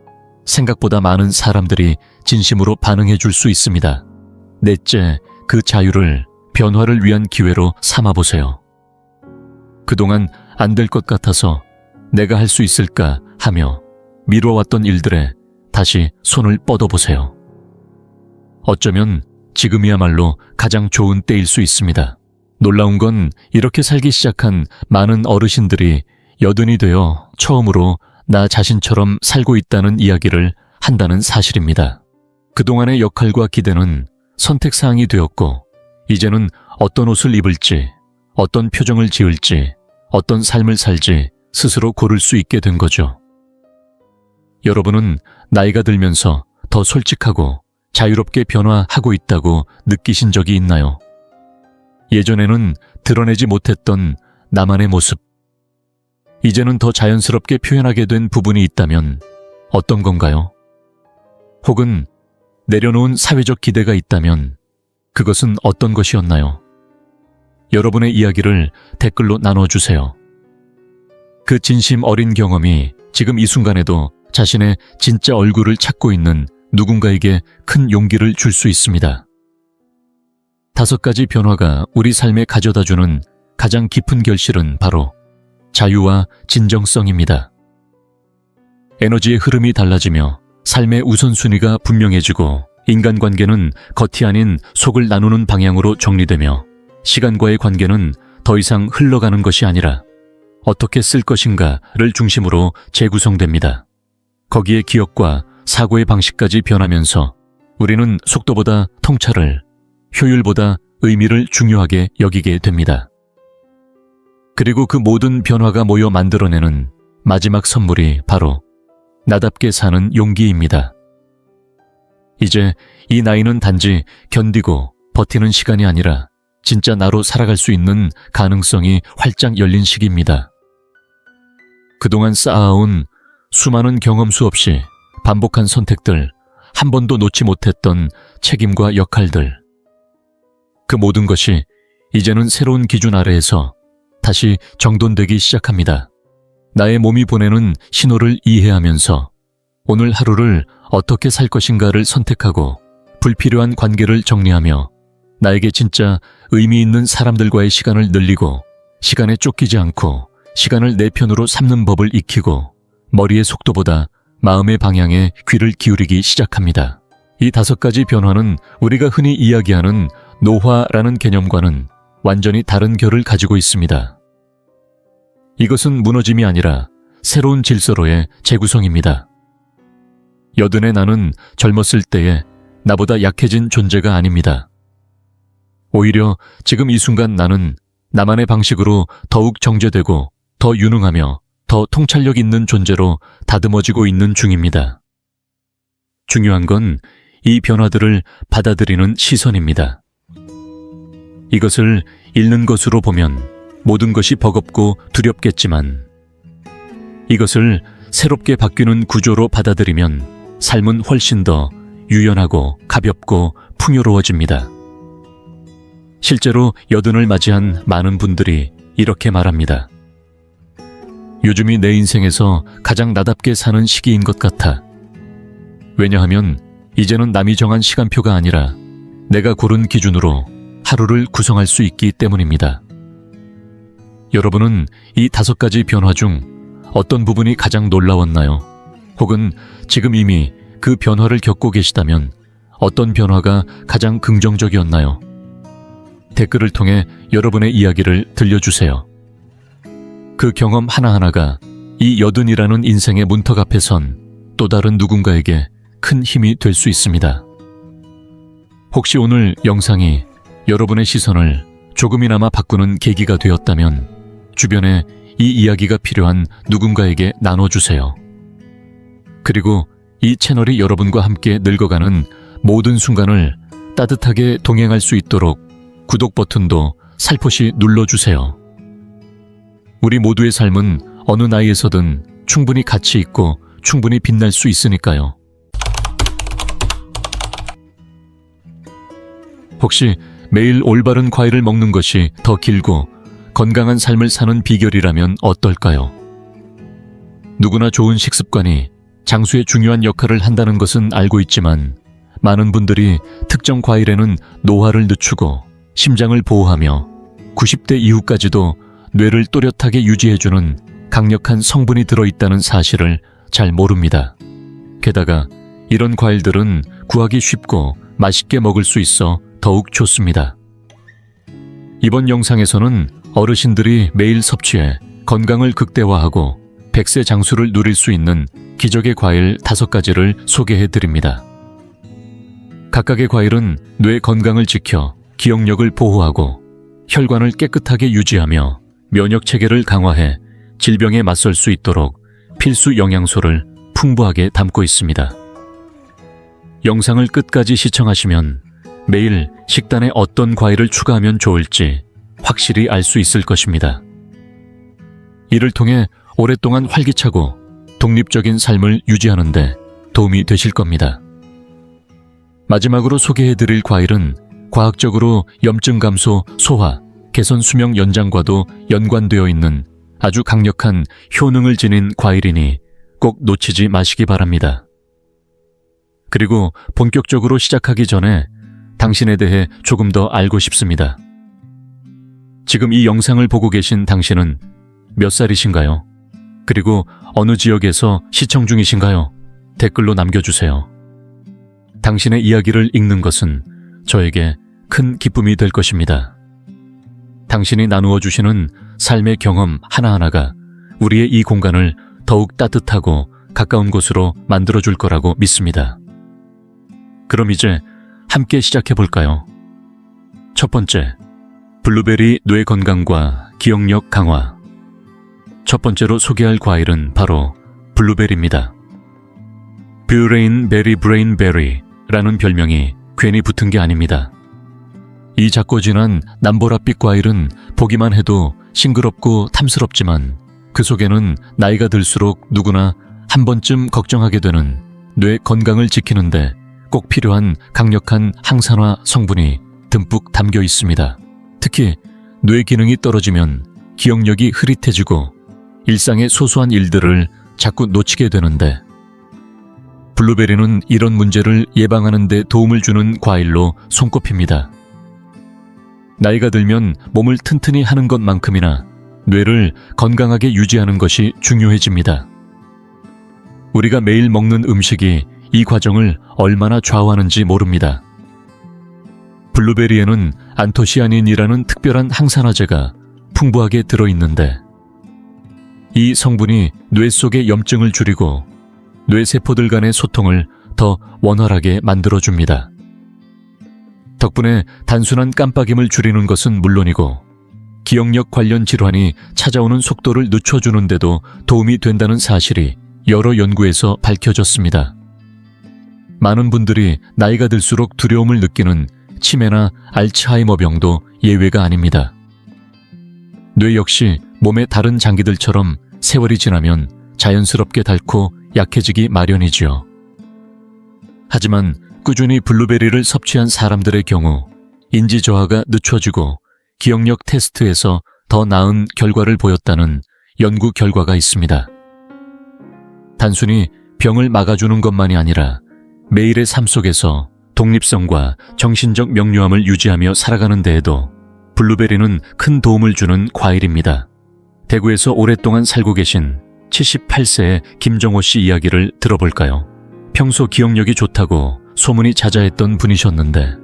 생각보다 많은 사람들이 진심으로 반응해 줄 수 있습니다. 넷째, 그 자유를 변화를 위한 기회로 삼아보세요. 그동안 안 될 것 같아서 내가 할 수 있을까 하며 미뤄왔던 일들에 다시 손을 뻗어보세요. 어쩌면 지금이야말로 가장 좋은 때일 수 있습니다. 놀라운 건 이렇게 살기 시작한 많은 어르신들이 여든이 되어 처음으로 나 자신처럼 살고 있다는 이야기를 한다는 사실입니다. 그동안의 역할과 기대는 선택사항이 되었고, 이제는 어떤 옷을 입을지, 어떤 표정을 지을지, 어떤 삶을 살지 스스로 고를 수 있게 된 거죠. 여러분은 나이가 들면서 더 솔직하고 자유롭게 변화하고 있다고 느끼신 적이 있나요? 예전에는 드러내지 못했던 나만의 모습, 이제는 더 자연스럽게 표현하게 된 부분이 있다면 어떤 건가요? 혹은 내려놓은 사회적 기대가 있다면 그것은 어떤 것이었나요? 여러분의 이야기를 댓글로 나눠주세요. 그 진심 어린 경험이 지금 이 순간에도 자신의 진짜 얼굴을 찾고 있는 누군가에게 큰 용기를 줄 수 있습니다. 5가지 변화가 우리 삶에 가져다주는 가장 깊은 결실은 바로 자유와 진정성입니다. 에너지의 흐름이 달라지며 삶의 우선순위가 분명해지고 인간관계는 겉이 아닌 속을 나누는 방향으로 정리되며 시간과의 관계는 더 이상 흘러가는 것이 아니라 어떻게 쓸 것인가를 중심으로 재구성됩니다. 거기에 기억과 사고의 방식까지 변하면서 우리는 속도보다 통찰을, 효율보다 의미를 중요하게 여기게 됩니다. 그리고 그 모든 변화가 모여 만들어내는 마지막 선물이 바로 나답게 사는 용기입니다. 이제 이 나이는 단지 견디고 버티는 시간이 아니라 진짜 나로 살아갈 수 있는 가능성이 활짝 열린 시기입니다. 그동안 쌓아온 수많은 경험 수 없이 반복한 선택들, 한 번도 놓지 못했던 책임과 역할들, 그 모든 것이 이제는 새로운 기준 아래에서 다시 정돈되기 시작합니다. 나의 몸이 보내는 신호를 이해하면서 오늘 하루를 어떻게 살 것인가를 선택하고 불필요한 관계를 정리하며 나에게 진짜 의미 있는 사람들과의 시간을 늘리고 시간에 쫓기지 않고 시간을 내 편으로 삼는 법을 익히고 머리의 속도보다 마음의 방향에 귀를 기울이기 시작합니다. 이 5가지 변화는 우리가 흔히 이야기하는 노화라는 개념과는 완전히 다른 결을 가지고 있습니다. 이것은 무너짐이 아니라 새로운 질서로의 재구성입니다. 여든의 나는 젊었을 때의 나보다 약해진 존재가 아닙니다. 오히려 지금 이 순간 나는 나만의 방식으로 더욱 정제되고 더 유능하며 더 통찰력 있는 존재로 다듬어지고 있는 중입니다. 중요한 건 이 변화들을 받아들이는 시선입니다. 이것을 잃는 것으로 보면 모든 것이 버겁고 두렵겠지만 이것을 새롭게 바뀌는 구조로 받아들이면 삶은 훨씬 더 유연하고 가볍고 풍요로워집니다. 실제로 여든을 맞이한 많은 분들이 이렇게 말합니다. 요즘이 내 인생에서 가장 나답게 사는 시기인 것 같아. 왜냐하면 이제는 남이 정한 시간표가 아니라 내가 고른 기준으로 하루를 구성할 수 있기 때문입니다. 여러분은 이 5가지 변화 중 어떤 부분이 가장 놀라웠나요? 혹은 지금 이미 그 변화를 겪고 계시다면 어떤 변화가 가장 긍정적이었나요? 댓글을 통해 여러분의 이야기를 들려주세요. 그 경험 하나하나가 이 여든이라는 인생의 문턱 앞에 선 또 다른 누군가에게 큰 힘이 될 수 있습니다. 혹시 오늘 영상이 여러분의 시선을 조금이나마 바꾸는 계기가 되었다면 주변에 이 이야기가 필요한 누군가에게 나눠주세요. 그리고 이 채널이 여러분과 함께 늙어가는 모든 순간을 따뜻하게 동행할 수 있도록 구독 버튼도 살포시 눌러주세요. 우리 모두의 삶은 어느 나이에서든 충분히 가치 있고 충분히 빛날 수 있으니까요. 혹시 매일 올바른 과일을 먹는 것이 더 길고 건강한 삶을 사는 비결이라면 어떨까요? 누구나 좋은 식습관이 장수의 중요한 역할을 한다는 것은 알고 있지만 많은 분들이 특정 과일에는 노화를 늦추고 심장을 보호하며 90대 이후까지도 뇌를 또렷하게 유지해주는 강력한 성분이 들어있다는 사실을 잘 모릅니다. 게다가 이런 과일들은 구하기 쉽고 맛있게 먹을 수 있어 더욱 좋습니다. 이번 영상에서는 어르신들이 매일 섭취해 건강을 극대화하고 100세 장수를 누릴 수 있는 기적의 과일 5가지를 소개해드립니다. 각각의 과일은 뇌 건강을 지켜 기억력을 보호하고 혈관을 깨끗하게 유지하며 면역체계를 강화해 질병에 맞설 수 있도록 필수 영양소를 풍부하게 담고 있습니다. 영상을 끝까지 시청하시면 매일 식단에 어떤 과일을 추가하면 좋을지 확실히 알 수 있을 것입니다. 이를 통해 오랫동안 활기차고 독립적인 삶을 유지하는 데 도움이 되실 겁니다. 마지막으로 소개해드릴 과일은 과학적으로 염증 감소, 소화, 개선 수명 연장과도 연관되어 있는 아주 강력한 효능을 지닌 과일이니 꼭 놓치지 마시기 바랍니다. 그리고 본격적으로 시작하기 전에 당신에 대해 조금 더 알고 싶습니다. 지금 이 영상을 보고 계신 당신은 몇 살이신가요? 그리고 어느 지역에서 시청 중이신가요? 댓글로 남겨주세요. 당신의 이야기를 읽는 것은 저에게 큰 기쁨이 될 것입니다. 당신이 나누어 주시는 삶의 경험 하나하나가 우리의 이 공간을 더욱 따뜻하고 가까운 곳으로 만들어줄 거라고 믿습니다. 그럼 이제 함께 시작해 볼까요? 첫 번째, 블루베리 뇌 건강과 기억력 강화. 첫 번째로 소개할 과일은 바로 블루베리입니다. 뷰레인 베리 브레인 베리라는 별명이 괜히 붙은 게 아닙니다. 이 작고 진한 남보랏빛 과일은 보기만 해도 싱그럽고 탐스럽지만 그 속에는 나이가 들수록 누구나 한 번쯤 걱정하게 되는 뇌 건강을 지키는데 꼭 필요한 강력한 항산화 성분이 듬뿍 담겨 있습니다. 특히 뇌 기능이 떨어지면 기억력이 흐릿해지고 일상의 소소한 일들을 자꾸 놓치게 되는데 블루베리는 이런 문제를 예방하는 데 도움을 주는 과일로 손꼽힙니다. 나이가 들면 몸을 튼튼히 하는 것만큼이나 뇌를 건강하게 유지하는 것이 중요해집니다. 우리가 매일 먹는 음식이 이 과정을 얼마나 좌우하는지 모릅니다. 블루베리에는 안토시아닌이라는 특별한 항산화제가 풍부하게 들어있는데 이 성분이 뇌 속의 염증을 줄이고 뇌세포들 간의 소통을 더 원활하게 만들어줍니다. 덕분에 단순한 깜빡임을 줄이는 것은 물론이고 기억력 관련 질환이 찾아오는 속도를 늦춰주는 데도 도움이 된다는 사실이 여러 연구에서 밝혀졌습니다. 많은 분들이 나이가 들수록 두려움을 느끼는 치매나 알츠하이머병도 예외가 아닙니다. 뇌 역시 몸의 다른 장기들처럼 세월이 지나면 자연스럽게 닳고 약해지기 마련이지요. 하지만 꾸준히 블루베리를 섭취한 사람들의 경우 인지 저하가 늦춰지고 기억력 테스트에서 더 나은 결과를 보였다는 연구 결과가 있습니다. 단순히 병을 막아주는 것만이 아니라 매일의 삶 속에서 독립성과 정신적 명료함을 유지하며 살아가는 데에도 블루베리는 큰 도움을 주는 과일입니다. 대구에서 오랫동안 살고 계신 78세의 김정호 씨 이야기를 들어볼까요? 평소 기억력이 좋다고 소문이 자자했던 분이셨는데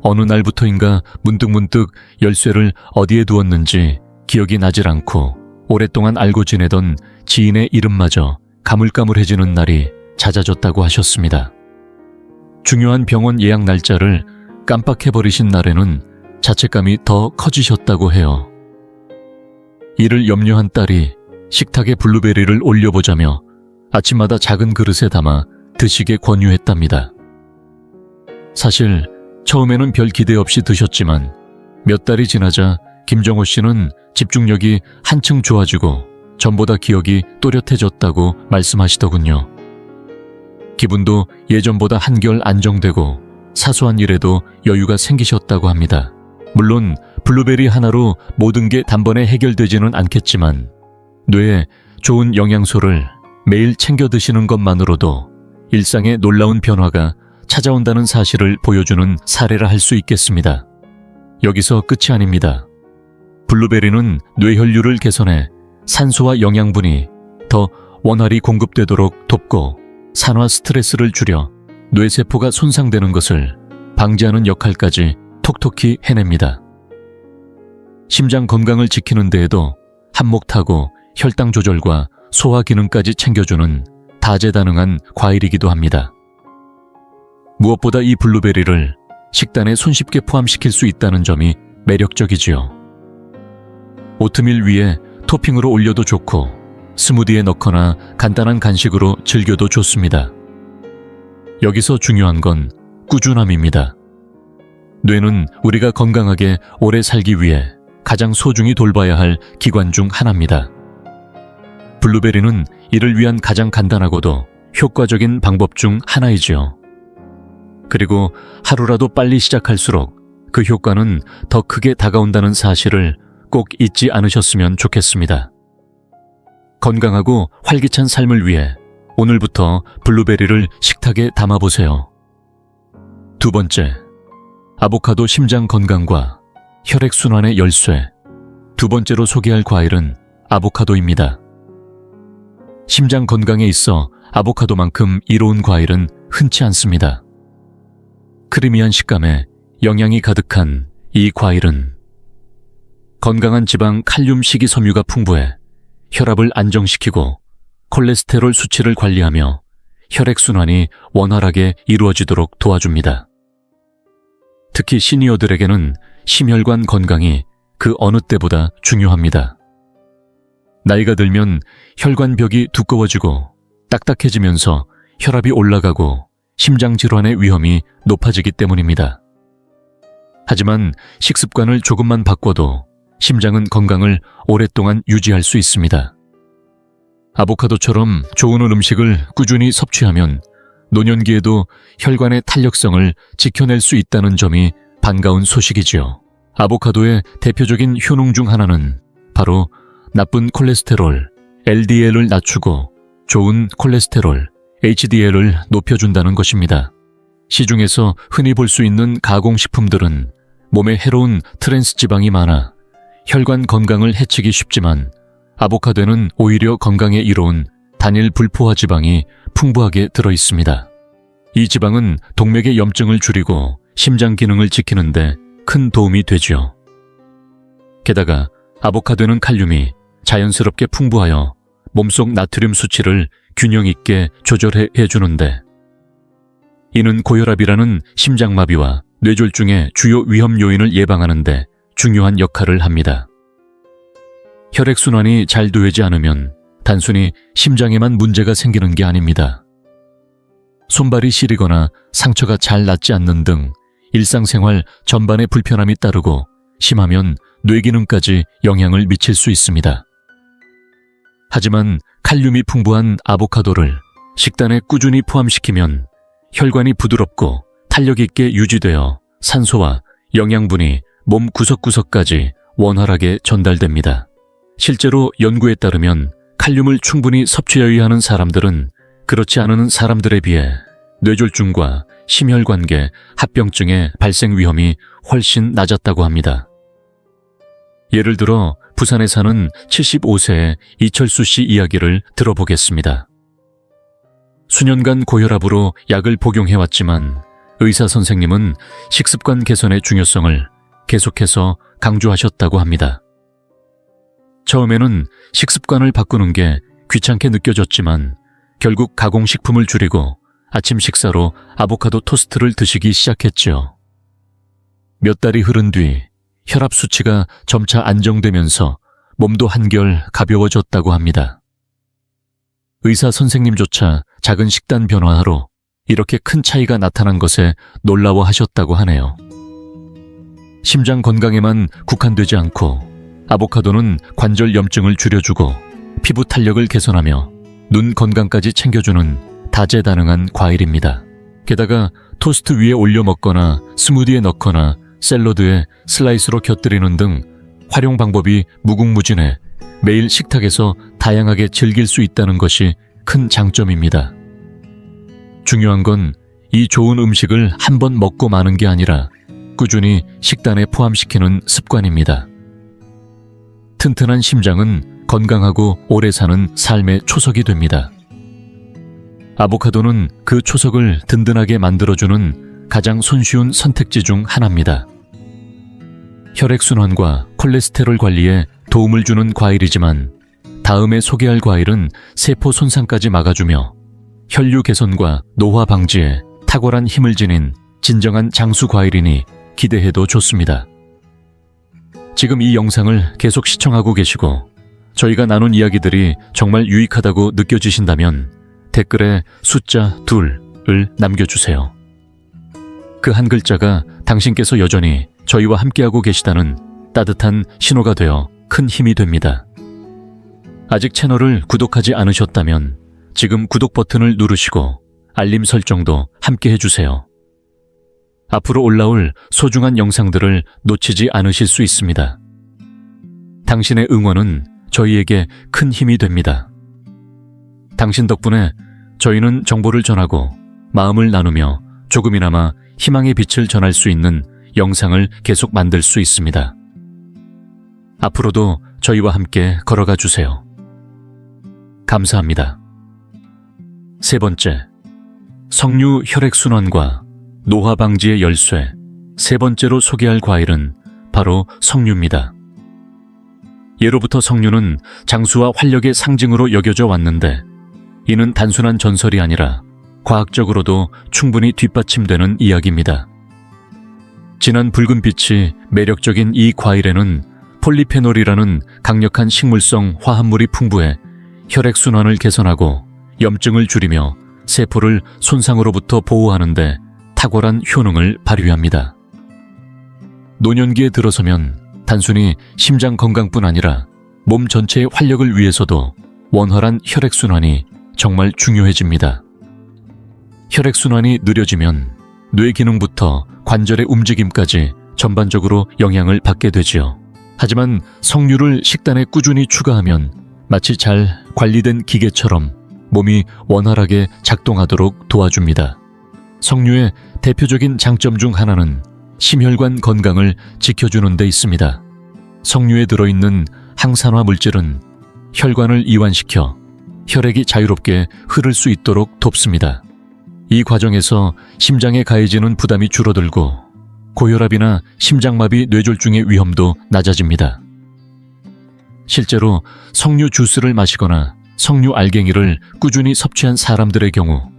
어느 날부터인가 문득문득 열쇠를 어디에 두었는지 기억이 나질 않고 오랫동안 알고 지내던 지인의 이름마저 가물가물해지는 날이 잦아졌다고 하셨습니다. 중요한 병원 예약 날짜를 깜빡해버리신 날에는 자책감이 더 커지셨다고 해요. 이를 염려한 딸이 식탁에 블루베리를 올려보자며 아침마다 작은 그릇에 담아 드시게 권유했답니다. 사실 처음에는 별 기대 없이 드셨지만 몇 달이 지나자 김정호 씨는 집중력이 한층 좋아지고 전보다 기억이 또렷해졌다고 말씀하시더군요. 기분도 예전보다 한결 안정되고 사소한 일에도 여유가 생기셨다고 합니다. 물론 블루베리 하나로 모든 게 단번에 해결되지는 않겠지만 뇌에 좋은 영양소를 매일 챙겨 드시는 것만으로도 일상에 놀라운 변화가 찾아온다는 사실을 보여주는 사례라 할 수 있겠습니다. 여기서 끝이 아닙니다. 블루베리는 뇌혈류를 개선해 산소와 영양분이 더 원활히 공급되도록 돕고 산화 스트레스를 줄여 뇌세포가 손상되는 것을 방지하는 역할까지 톡톡히 해냅니다. 심장 건강을 지키는 데에도 한몫하고 혈당 조절과 소화 기능까지 챙겨주는 다재다능한 과일이기도 합니다. 무엇보다 이 블루베리를 식단에 손쉽게 포함시킬 수 있다는 점이 매력적이지요. 오트밀 위에 토핑으로 올려도 좋고 스무디에 넣거나 간단한 간식으로 즐겨도 좋습니다. 여기서 중요한 건 꾸준함입니다. 뇌는 우리가 건강하게 오래 살기 위해 가장 소중히 돌봐야 할 기관 중 하나입니다. 블루베리는 이를 위한 가장 간단하고도 효과적인 방법 중 하나이지요. 그리고 하루라도 빨리 시작할수록 그 효과는 더 크게 다가온다는 사실을 꼭 잊지 않으셨으면 좋겠습니다. 건강하고 활기찬 삶을 위해 오늘부터 블루베리를 식탁에 담아보세요. 두 번째, 아보카도 심장 건강과 혈액순환의 열쇠. 두 번째로 소개할 과일은 아보카도입니다. 심장 건강에 있어 아보카도만큼 이로운 과일은 흔치 않습니다. 크리미한 식감에 영양이 가득한 이 과일은 건강한 지방 칼륨 식이섬유가 풍부해 혈압을 안정시키고 콜레스테롤 수치를 관리하며 혈액순환이 원활하게 이루어지도록 도와줍니다. 특히 시니어들에게는 심혈관 건강이 그 어느 때보다 중요합니다. 나이가 들면 혈관벽이 두꺼워지고 딱딱해지면서 혈압이 올라가고 심장질환의 위험이 높아지기 때문입니다. 하지만 식습관을 조금만 바꿔도 심장은 건강을 오랫동안 유지할 수 있습니다. 아보카도처럼 좋은 음식을 꾸준히 섭취하면 노년기에도 혈관의 탄력성을 지켜낼 수 있다는 점이 반가운 소식이지요. 아보카도의 대표적인 효능 중 하나는 바로 나쁜 콜레스테롤, LDL을 낮추고 좋은 콜레스테롤, HDL을 높여준다는 것입니다. 시중에서 흔히 볼 수 있는 가공식품들은 몸에 해로운 트랜스 지방이 많아 혈관 건강을 해치기 쉽지만 아보카도는 오히려 건강에 이로운 단일 불포화 지방이 풍부하게 들어 있습니다. 이 지방은 동맥의 염증을 줄이고 심장 기능을 지키는 데 큰 도움이 되죠. 게다가 아보카도는 칼륨이 자연스럽게 풍부하여 몸속 나트륨 수치를 균형 있게 조절해 주는데 이는 고혈압이라는 심장마비와 뇌졸중의 주요 위험 요인을 예방하는 데 중요한 역할을 합니다. 혈액순환이 잘 되지 않으면 단순히 심장에만 문제가 생기는 게 아닙니다. 손발이 시리거나 상처가 잘 낫지 않는 등 일상생활 전반에 불편함이 따르고 심하면 뇌기능까지 영향을 미칠 수 있습니다. 하지만 칼륨이 풍부한 아보카도를 식단에 꾸준히 포함시키면 혈관이 부드럽고 탄력 있게 유지되어 산소와 영양분이 몸 구석구석까지 원활하게 전달됩니다. 실제로 연구에 따르면 칼륨을 충분히 섭취해야 하는 사람들은 그렇지 않은 사람들에 비해 뇌졸중과 심혈관계 합병증의 발생 위험이 훨씬 낮았다고 합니다. 예를 들어 부산에 사는 75세의 이철수 씨 이야기를 들어보겠습니다. 수년간 고혈압으로 약을 복용해왔지만 의사 선생님은 식습관 개선의 중요성을 계속해서 강조하셨다고 합니다. 처음에는 식습관을 바꾸는 게 귀찮게 느껴졌지만 결국 가공식품을 줄이고 아침 식사로 아보카도 토스트를 드시기 시작했죠. 몇 달이 흐른 뒤 혈압 수치가 점차 안정되면서 몸도 한결 가벼워졌다고 합니다. 의사 선생님조차 작은 식단 변화로 이렇게 큰 차이가 나타난 것에 놀라워하셨다고 하네요. 심장 건강에만 국한되지 않고 아보카도는 관절 염증을 줄여주고 피부 탄력을 개선하며 눈 건강까지 챙겨주는 다재다능한 과일입니다. 게다가 토스트 위에 올려 먹거나 스무디에 넣거나 샐러드에 슬라이스로 곁들이는 등 활용 방법이 무궁무진해 매일 식탁에서 다양하게 즐길 수 있다는 것이 큰 장점입니다. 중요한 건 이 좋은 음식을 한 번 먹고 마는 게 아니라 꾸준히 식단에 포함시키는 습관입니다. 튼튼한 심장은 건강하고 오래 사는 삶의 초석이 됩니다. 아보카도는 그 초석을 든든하게 만들어주는 가장 손쉬운 선택지 중 하나입니다. 혈액순환과 콜레스테롤 관리에 도움을 주는 과일이지만 다음에 소개할 과일은 세포 손상까지 막아주며 혈류 개선과 노화 방지에 탁월한 힘을 지닌 진정한 장수 과일이니 기대해도 좋습니다. 지금 이 영상을 계속 시청하고 계시고 저희가 나눈 이야기들이 정말 유익하다고 느껴지신다면 댓글에 숫자 2을 남겨주세요. 그 한 글자가 당신께서 여전히 저희와 함께하고 계시다는 따뜻한 신호가 되어 큰 힘이 됩니다. 아직 채널을 구독하지 않으셨다면 지금 구독 버튼을 누르시고 알림 설정도 함께 해주세요. 앞으로 올라올 소중한 영상들을 놓치지 않으실 수 있습니다. 당신의 응원은 저희에게 큰 힘이 됩니다. 당신 덕분에 저희는 정보를 전하고 마음을 나누며 조금이나마 희망의 빛을 전할 수 있는 영상을 계속 만들 수 있습니다. 앞으로도 저희와 함께 걸어가 주세요. 감사합니다. 세 번째, 석류 혈액순환과 노화 방지의 열쇠. 세 번째로 소개할 과일은 바로 석류입니다. 예로부터 석류는 장수와 활력의 상징으로 여겨져 왔는데 이는 단순한 전설이 아니라 과학적으로도 충분히 뒷받침되는 이야기입니다. 진한 붉은 빛이 매력적인 이 과일에는 폴리페놀이라는 강력한 식물성 화합물이 풍부해 혈액순환을 개선하고 염증을 줄이며 세포를 손상으로부터 보호하는 데 탁월한 효능을 발휘합니다. 노년기에 들어서면 단순히 심장 건강뿐 아니라 몸 전체의 활력을 위해서도 원활한 혈액순환이 정말 중요해집니다. 혈액순환이 느려지면 뇌 기능부터 관절의 움직임까지 전반적으로 영향을 받게 되지요. 하지만 석류를 식단에 꾸준히 추가하면 마치 잘 관리된 기계처럼 몸이 원활하게 작동하도록 도와줍니다. 석류의 대표적인 장점 중 하나는 심혈관 건강을 지켜주는 데 있습니다. 석류에 들어있는 항산화 물질은 혈관을 이완시켜 혈액이 자유롭게 흐를 수 있도록 돕습니다. 이 과정에서 심장에 가해지는 부담이 줄어들고 고혈압이나 심장마비 뇌졸중의 위험도 낮아집니다. 실제로 석류 주스를 마시거나 석류 알갱이를 꾸준히 섭취한 사람들의 경우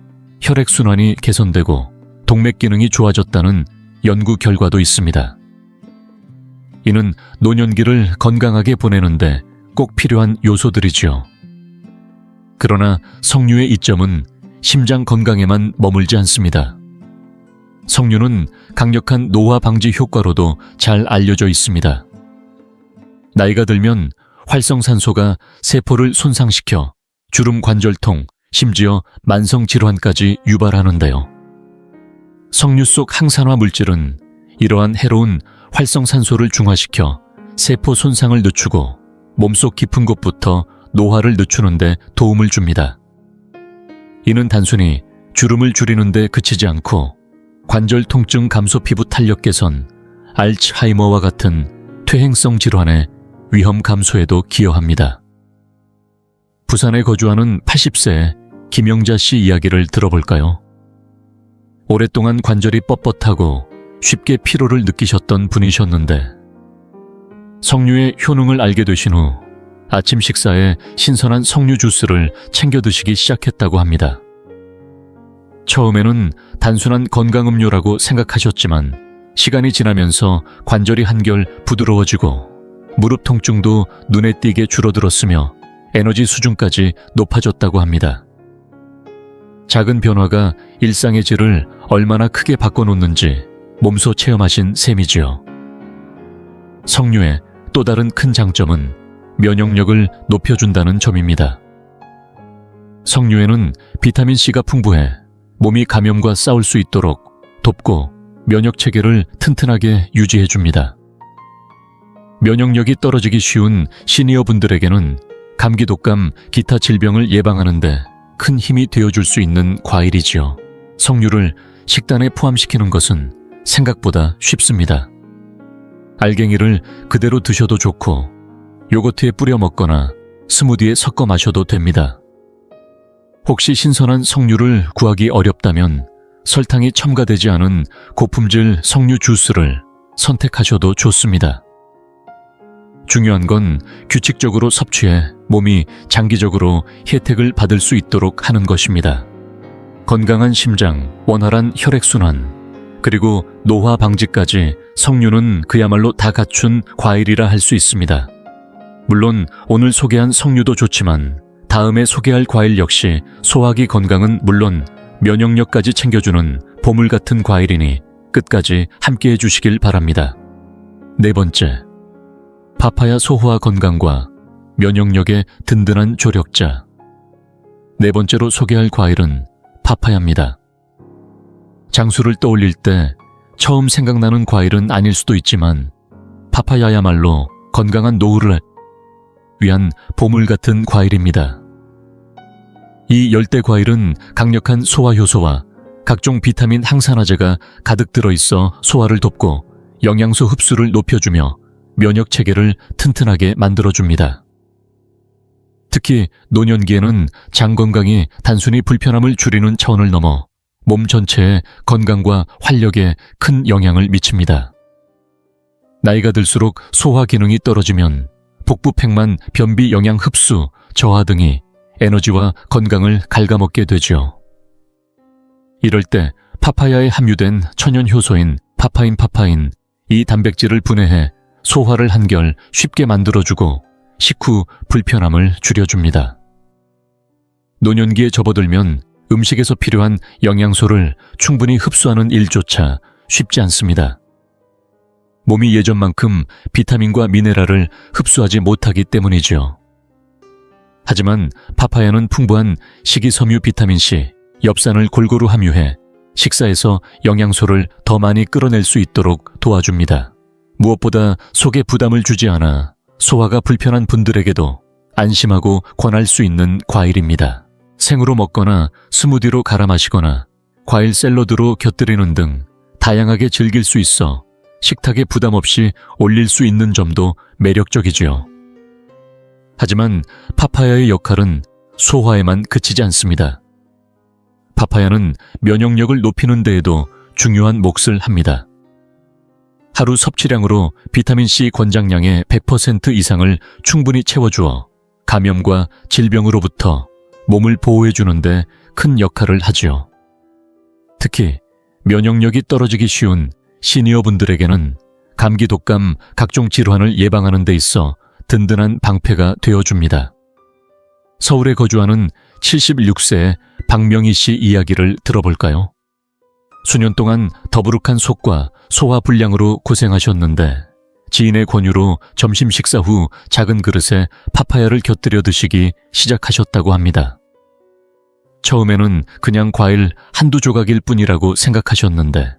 혈액순환이 개선되고 동맥 기능이 좋아졌다는 연구 결과도 있습니다. 이는 노년기를 건강하게 보내는데 꼭 필요한 요소들이지요. 그러나 석류의 이점은 심장 건강에만 머물지 않습니다. 석류는 강력한 노화 방지 효과로도 잘 알려져 있습니다. 나이가 들면 활성산소가 세포를 손상시켜 주름 관절통, 심지어 만성질환까지 유발하는데요. 석류 속 항산화 물질은 이러한 해로운 활성산소를 중화시켜 세포 손상을 늦추고 몸속 깊은 곳부터 노화를 늦추는 데 도움을 줍니다. 이는 단순히 주름을 줄이는 데 그치지 않고 관절 통증 감소, 피부 탄력 개선, 알츠하이머와 같은 퇴행성 질환에 위험 감소에도 기여합니다. 부산에 거주하는 80세 김영자 씨 이야기를 들어볼까요? 오랫동안 관절이 뻣뻣하고 쉽게 피로를 느끼셨던 분이셨는데 석류의 효능을 알게 되신 후 아침 식사에 신선한 석류 주스를 챙겨 드시기 시작했다고 합니다. 처음에는 단순한 건강음료라고 생각하셨지만 시간이 지나면서 관절이 한결 부드러워지고 무릎 통증도 눈에 띄게 줄어들었으며 에너지 수준까지 높아졌다고 합니다. 작은 변화가 일상의 질을 얼마나 크게 바꿔놓는지 몸소 체험하신 셈이지요. 석류의 또 다른 큰 장점은 면역력을 높여준다는 점입니다. 석류에는 비타민C가 풍부해 몸이 감염과 싸울 수 있도록 돕고 면역 체계를 튼튼하게 유지해줍니다. 면역력이 떨어지기 쉬운 시니어 분들에게는 감기, 독감, 기타 질병을 예방하는 데 큰 힘이 되어줄 수 있는 과일이지요. 석류를 식단에 포함시키는 것은 생각보다 쉽습니다. 알갱이를 그대로 드셔도 좋고 요거트에 뿌려 먹거나 스무디에 섞어 마셔도 됩니다. 혹시 신선한 석류를 구하기 어렵다면 설탕이 첨가되지 않은 고품질 석류 주스를 선택하셔도 좋습니다. 중요한 건 규칙적으로 섭취해 몸이 장기적으로 혜택을 받을 수 있도록 하는 것입니다. 건강한 심장, 원활한 혈액순환, 그리고 노화 방지까지 석류는 그야말로 다 갖춘 과일이라 할 수 있습니다. 물론 오늘 소개한 석류도 좋지만 다음에 소개할 과일 역시 소화기 건강은 물론 면역력까지 챙겨주는 보물 같은 과일이니 끝까지 함께해 주시길 바랍니다. 네 번째, 파파야 소화 건강과 면역력의 든든한 조력자. 네 번째로 소개할 과일은 파파야입니다. 장수를 떠올릴 때 처음 생각나는 과일은 아닐 수도 있지만 파파야야말로 건강한 노후를 위한 보물 같은 과일입니다. 이 열대 과일은 강력한 소화 효소와 각종 비타민 항산화제가 가득 들어있어 소화를 돕고 영양소 흡수를 높여주며 면역 체계를 튼튼하게 만들어줍니다. 특히 노년기에는 장 건강이 단순히 불편함을 줄이는 차원을 넘어 몸 전체의 건강과 활력에 큰 영향을 미칩니다. 나이가 들수록 소화 기능이 떨어지면 복부팽만, 변비 영양 흡수, 저하 등이 에너지와 건강을 갉아먹게 되죠. 이럴 때 파파야에 함유된 천연 효소인 파파인, 이 단백질을 분해해 소화를 한결 쉽게 만들어주고 식후 불편함을 줄여줍니다. 노년기에 접어들면 음식에서 필요한 영양소를 충분히 흡수하는 일조차 쉽지 않습니다. 몸이 예전만큼 비타민과 미네랄을 흡수하지 못하기 때문이죠. 하지만 파파야는 풍부한 식이섬유 비타민C, 엽산을 골고루 함유해 식사에서 영양소를 더 많이 끌어낼 수 있도록 도와줍니다. 무엇보다 속에 부담을 주지 않아 소화가 불편한 분들에게도 안심하고 권할 수 있는 과일입니다. 생으로 먹거나 스무디로 갈아 마시거나 과일 샐러드로 곁들이는 등 다양하게 즐길 수 있어 식탁에 부담 없이 올릴 수 있는 점도 매력적이지요. 하지만 파파야의 역할은 소화에만 그치지 않습니다. 파파야는 면역력을 높이는 데에도 중요한 몫을 합니다. 하루 섭취량으로 비타민C 권장량의 100% 이상을 충분히 채워주어 감염과 질병으로부터 몸을 보호해주는 데 큰 역할을 하지요. 특히 면역력이 떨어지기 쉬운 시니어분들에게는 감기, 독감, 각종 질환을 예방하는 데 있어 든든한 방패가 되어줍니다. 서울에 거주하는 76세의 박명희 씨 이야기를 들어볼까요? 수년 동안 더부룩한 속과 소화 불량으로 고생하셨는데 지인의 권유로 점심 식사 후 작은 그릇에 파파야를 곁들여 드시기 시작하셨다고 합니다. 처음에는 그냥 과일 한두 조각일 뿐이라고 생각하셨는데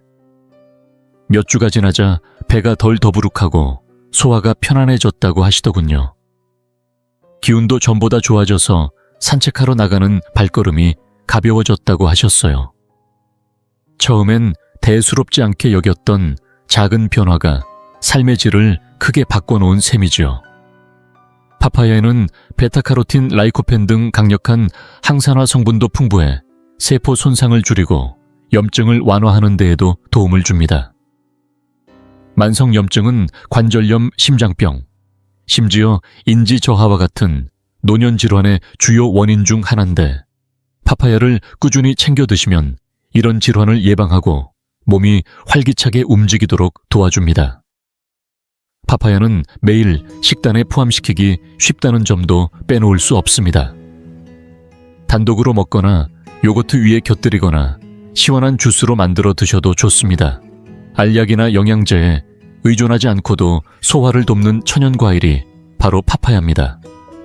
몇 주가 지나자 배가 덜 더부룩하고 소화가 편안해졌다고 하시더군요. 기운도 전보다 좋아져서 산책하러 나가는 발걸음이 가벼워졌다고 하셨어요. 처음엔 대수롭지 않게 여겼던 작은 변화가 삶의 질을 크게 바꿔놓은 셈이죠. 파파야에는 베타카로틴, 라이코펜 등 강력한 항산화 성분도 풍부해 세포 손상을 줄이고 염증을 완화하는 데에도 도움을 줍니다. 만성 염증은 관절염, 심장병, 심지어 인지 저하와 같은 노년 질환의 주요 원인 중 하나인데 파파야를 꾸준히 챙겨 드시면 이런 질환을 예방하고 몸이 활기차게 움직이도록 도와줍니다. 파파야는 매일 식단에 포함시키기 쉽다는 점도 빼놓을 수 없습니다. 단독으로 먹거나 요거트 위에 곁들이거나 시원한 주스로 만들어 드셔도 좋습니다. 알약이나 영양제에 의존하지 않고도 소화를 돕는 천연과일이 바로 파파야입니다.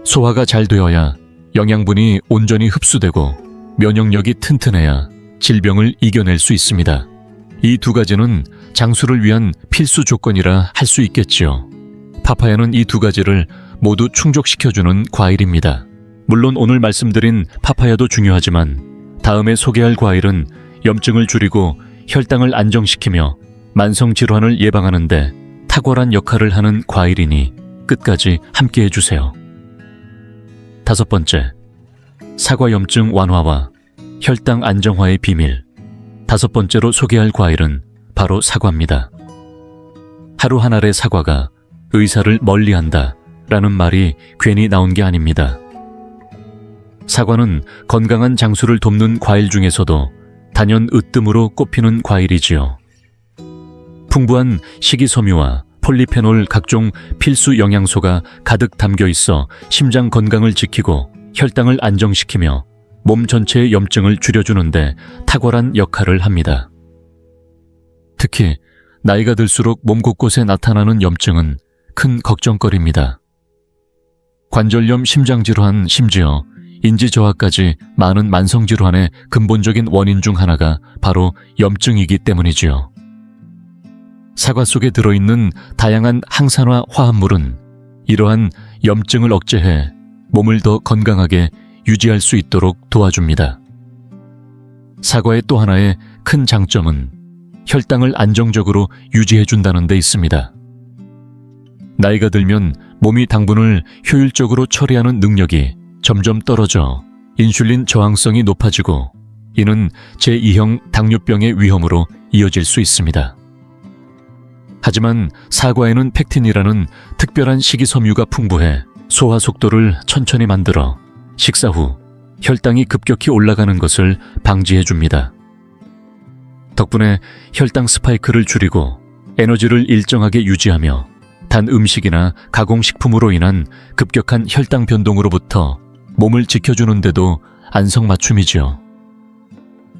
소화가 잘 되어야 영양분이 온전히 흡수되고 면역력이 튼튼해야 질병을 이겨낼 수 있습니다. 이 두 가지는 장수를 위한 필수 조건이라 할 수 있겠지요. 파파야는 이 두 가지를 모두 충족시켜주는 과일입니다. 물론 오늘 말씀드린 파파야도 중요하지만 다음에 소개할 과일은 염증을 줄이고 혈당을 안정시키며 만성질환을 예방하는 데 탁월한 역할을 하는 과일이니 끝까지 함께 해주세요. 5번째, 사과 염증 완화와 혈당 안정화의 비밀. 5번째로 소개할 과일은 바로 사과입니다. 하루 한 알의 사과가 의사를 멀리한다 라는 말이 괜히 나온 게 아닙니다. 사과는 건강한 장수를 돕는 과일 중에서도 단연 으뜸으로 꼽히는 과일이지요. 풍부한 식이섬유와 폴리페놀 각종 필수 영양소가 가득 담겨 있어 심장 건강을 지키고 혈당을 안정시키며 몸 전체의 염증을 줄여주는데 탁월한 역할을 합니다. 특히 나이가 들수록 몸 곳곳에 나타나는 염증은 큰 걱정거리입니다. 관절염, 심장질환, 심지어 인지저하까지 많은 만성질환의 근본적인 원인 중 하나가 바로 염증이기 때문이지요. 사과 속에 들어있는 다양한 항산화 화합물은 이러한 염증을 억제해 몸을 더 건강하게 유지할 수 있도록 도와줍니다. 사과의 또 하나의 큰 장점은 혈당을 안정적으로 유지해준다는 데 있습니다. 나이가 들면 몸이 당분을 효율적으로 처리하는 능력이 점점 떨어져 인슐린 저항성이 높아지고 이는 제2형 당뇨병의 위험으로 이어질 수 있습니다. 하지만 사과에는 펙틴이라는 특별한 식이섬유가 풍부해 소화 속도를 천천히 만들어 식사 후 혈당이 급격히 올라가는 것을 방지해줍니다. 덕분에 혈당 스파이크를 줄이고 에너지를 일정하게 유지하며 단 음식이나 가공식품으로 인한 급격한 혈당 변동으로부터 몸을 지켜주는 데도 안성맞춤이지요.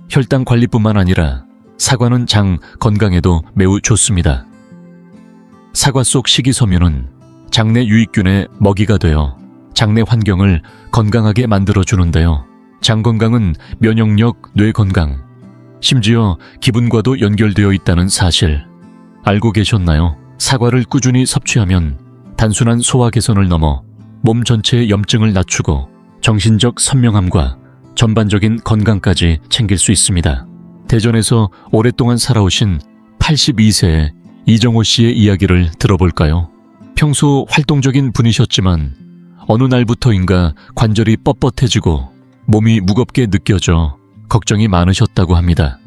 혈당 관리뿐만 아니라 사과는 장 건강에도 매우 좋습니다. 사과 속 식이섬유는 장내 유익균의 먹이가 되어 장내 환경을 건강하게 만들어주는데요. 장 건강은 면역력, 뇌 건강, 심지어 기분과도 연결되어 있다는 사실 알고 계셨나요? 사과를 꾸준히 섭취하면 단순한 소화 개선을 넘어 몸 전체의 염증을 낮추고 정신적 선명함과 전반적인 건강까지 챙길 수 있습니다. 대전에서 오랫동안 살아오신 82세의 이정호 씨의 이야기를 들어볼까요? 평소 활동적인 분이셨지만 어느 날부터인가 관절이 뻣뻣해지고 몸이 무겁게 느껴져 걱정이 많으셨다고 합니다.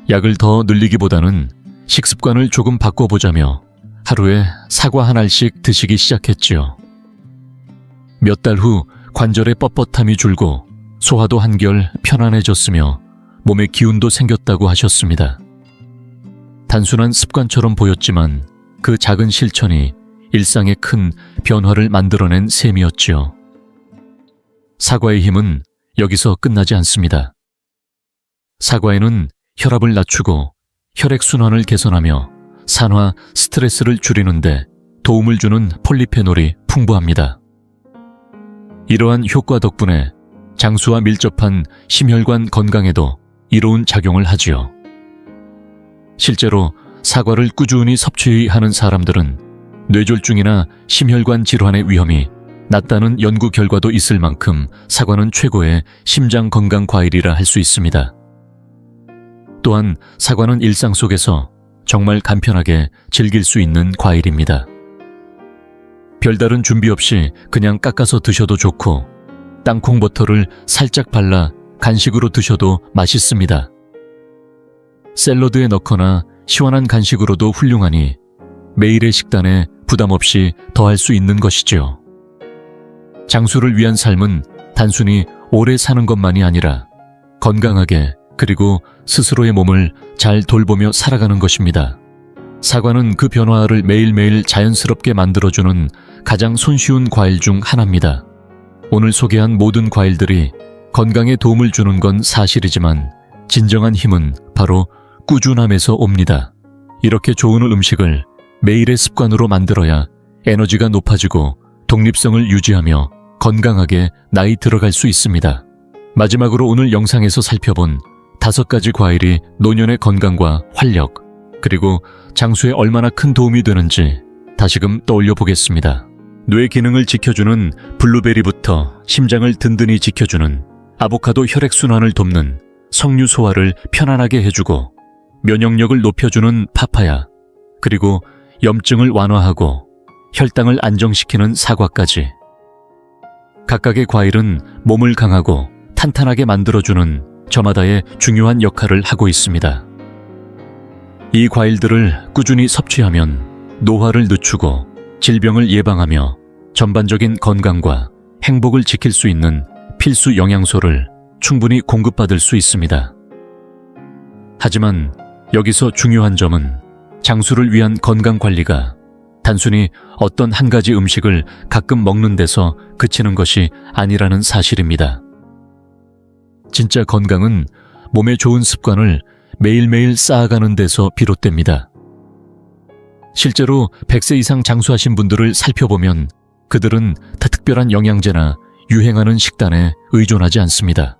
약을 더 늘리기보다는 식습관을 조금 바꿔보자며 하루에 사과 한 알씩 드시기 시작했지요. 몇 달 후 관절의 뻣뻣함이 줄고 소화도 한결 편안해졌으며 몸에 기운도 생겼다고 하셨습니다. 단순한 습관처럼 보였지만 그 작은 실천이 일상에 큰 변화를 만들어낸 셈이었지요. 사과의 힘은 여기서 끝나지 않습니다. 사과에는 혈압을 낮추고 혈액순환을 개선하며 산화, 스트레스를 줄이는데 도움을 주는 폴리페놀이 풍부합니다. 이러한 효과 덕분에 장수와 밀접한 심혈관 건강에도 이로운 작용을 하지요. 실제로 사과를 꾸준히 섭취하는 사람들은 뇌졸중이나 심혈관 질환의 위험이 낮다는 연구 결과도 있을 만큼 사과는 최고의 심장 건강 과일이라 할 수 있습니다. 또한 사과는 일상 속에서 정말 간편하게 즐길 수 있는 과일입니다. 별다른 준비 없이 그냥 깎아서 드셔도 좋고 땅콩 버터를 살짝 발라 간식으로 드셔도 맛있습니다. 샐러드에 넣거나 시원한 간식으로도 훌륭하니 매일의 식단에 부담 없이 더할 수 있는 것이지요. 장수를 위한 삶은 단순히 오래 사는 것만이 아니라 건강하게 그리고 스스로의 몸을 잘 돌보며 살아가는 것입니다. 사과는 그 변화를 매일매일 자연스럽게 만들어주는 가장 손쉬운 과일 중 하나입니다. 오늘 소개한 모든 과일들이 건강에 도움을 주는 건 사실이지만 진정한 힘은 바로 꾸준함에서 옵니다. 이렇게 좋은 음식을 매일의 습관으로 만들어야 에너지가 높아지고 독립성을 유지하며 건강하게 나이 들어갈 수 있습니다. 마지막으로 오늘 영상에서 살펴본 5가지 과일이 노년의 건강과 활력, 그리고 장수에 얼마나 큰 도움이 되는지 다시금 떠올려 보겠습니다. 뇌 기능을 지켜주는 블루베리부터 심장을 든든히 지켜주는 아보카도 혈액순환을 돕는 석류 소화를 편안하게 해주고 면역력을 높여주는 파파야, 그리고 염증을 완화하고 혈당을 안정시키는 사과까지. 각각의 과일은 몸을 강하고 탄탄하게 만들어주는 저마다의 중요한 역할을 하고 있습니다. 이 과일들을 꾸준히 섭취하면 노화를 늦추고 질병을 예방하며 전반적인 건강과 행복을 지킬 수 있는 필수 영양소를 충분히 공급받을 수 있습니다. 하지만 여기서 중요한 점은 장수를 위한 건강 관리가 단순히 어떤 한 가지 음식을 가끔 먹는 데서 그치는 것이 아니라는 사실입니다. 진짜 건강은 몸에 좋은 습관을 매일매일 쌓아가는 데서 비롯됩니다. 실제로 100세 이상 장수하신 분들을 살펴보면 그들은 다 특별한 영양제나 유행하는 식단에 의존하지 않습니다.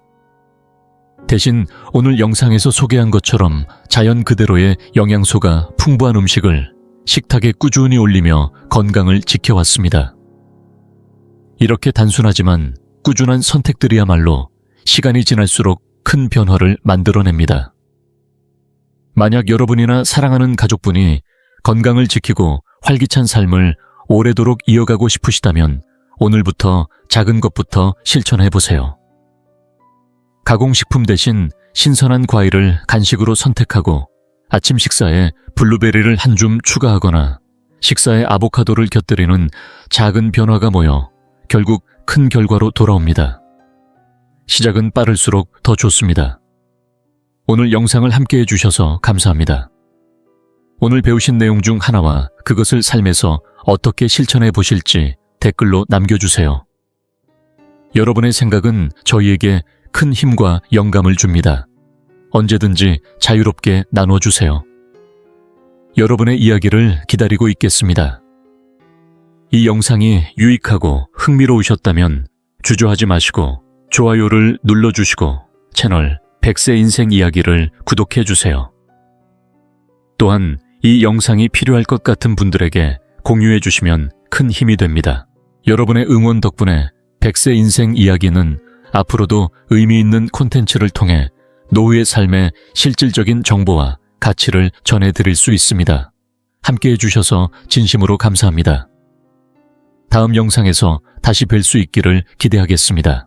대신 오늘 영상에서 소개한 것처럼 자연 그대로의 영양소가 풍부한 음식을 식탁에 꾸준히 올리며 건강을 지켜왔습니다. 이렇게 단순하지만 꾸준한 선택들이야말로 시간이 지날수록 큰 변화를 만들어냅니다. 만약 여러분이나 사랑하는 가족분이 건강을 지키고 활기찬 삶을 오래도록 이어가고 싶으시다면 오늘부터 작은 것부터 실천해보세요. 가공식품 대신 신선한 과일을 간식으로 선택하고 아침 식사에 블루베리를 한 줌 추가하거나 식사에 아보카도를 곁들이는 작은 변화가 모여 결국 큰 결과로 돌아옵니다. 시작은 빠를수록 더 좋습니다. 오늘 영상을 함께해 주셔서 감사합니다. 오늘 배우신 내용 중 하나와 그것을 삶에서 어떻게 실천해 보실지 댓글로 남겨주세요. 여러분의 생각은 저희에게 큰 힘과 영감을 줍니다. 언제든지 자유롭게 나눠주세요. 여러분의 이야기를 기다리고 있겠습니다. 이 영상이 유익하고 흥미로우셨다면 주저하지 마시고 좋아요를 눌러주시고 채널 100세 인생 이야기를 구독해주세요. 또한 이 영상이 필요할 것 같은 분들에게 공유해주시면 큰 힘이 됩니다. 여러분의 응원 덕분에 100세 인생 이야기는 앞으로도 의미 있는 콘텐츠를 통해 노후의 삶의 실질적인 정보와 가치를 전해드릴 수 있습니다. 함께해 주셔서 진심으로 감사합니다. 다음 영상에서 다시 뵐 수 있기를 기대하겠습니다.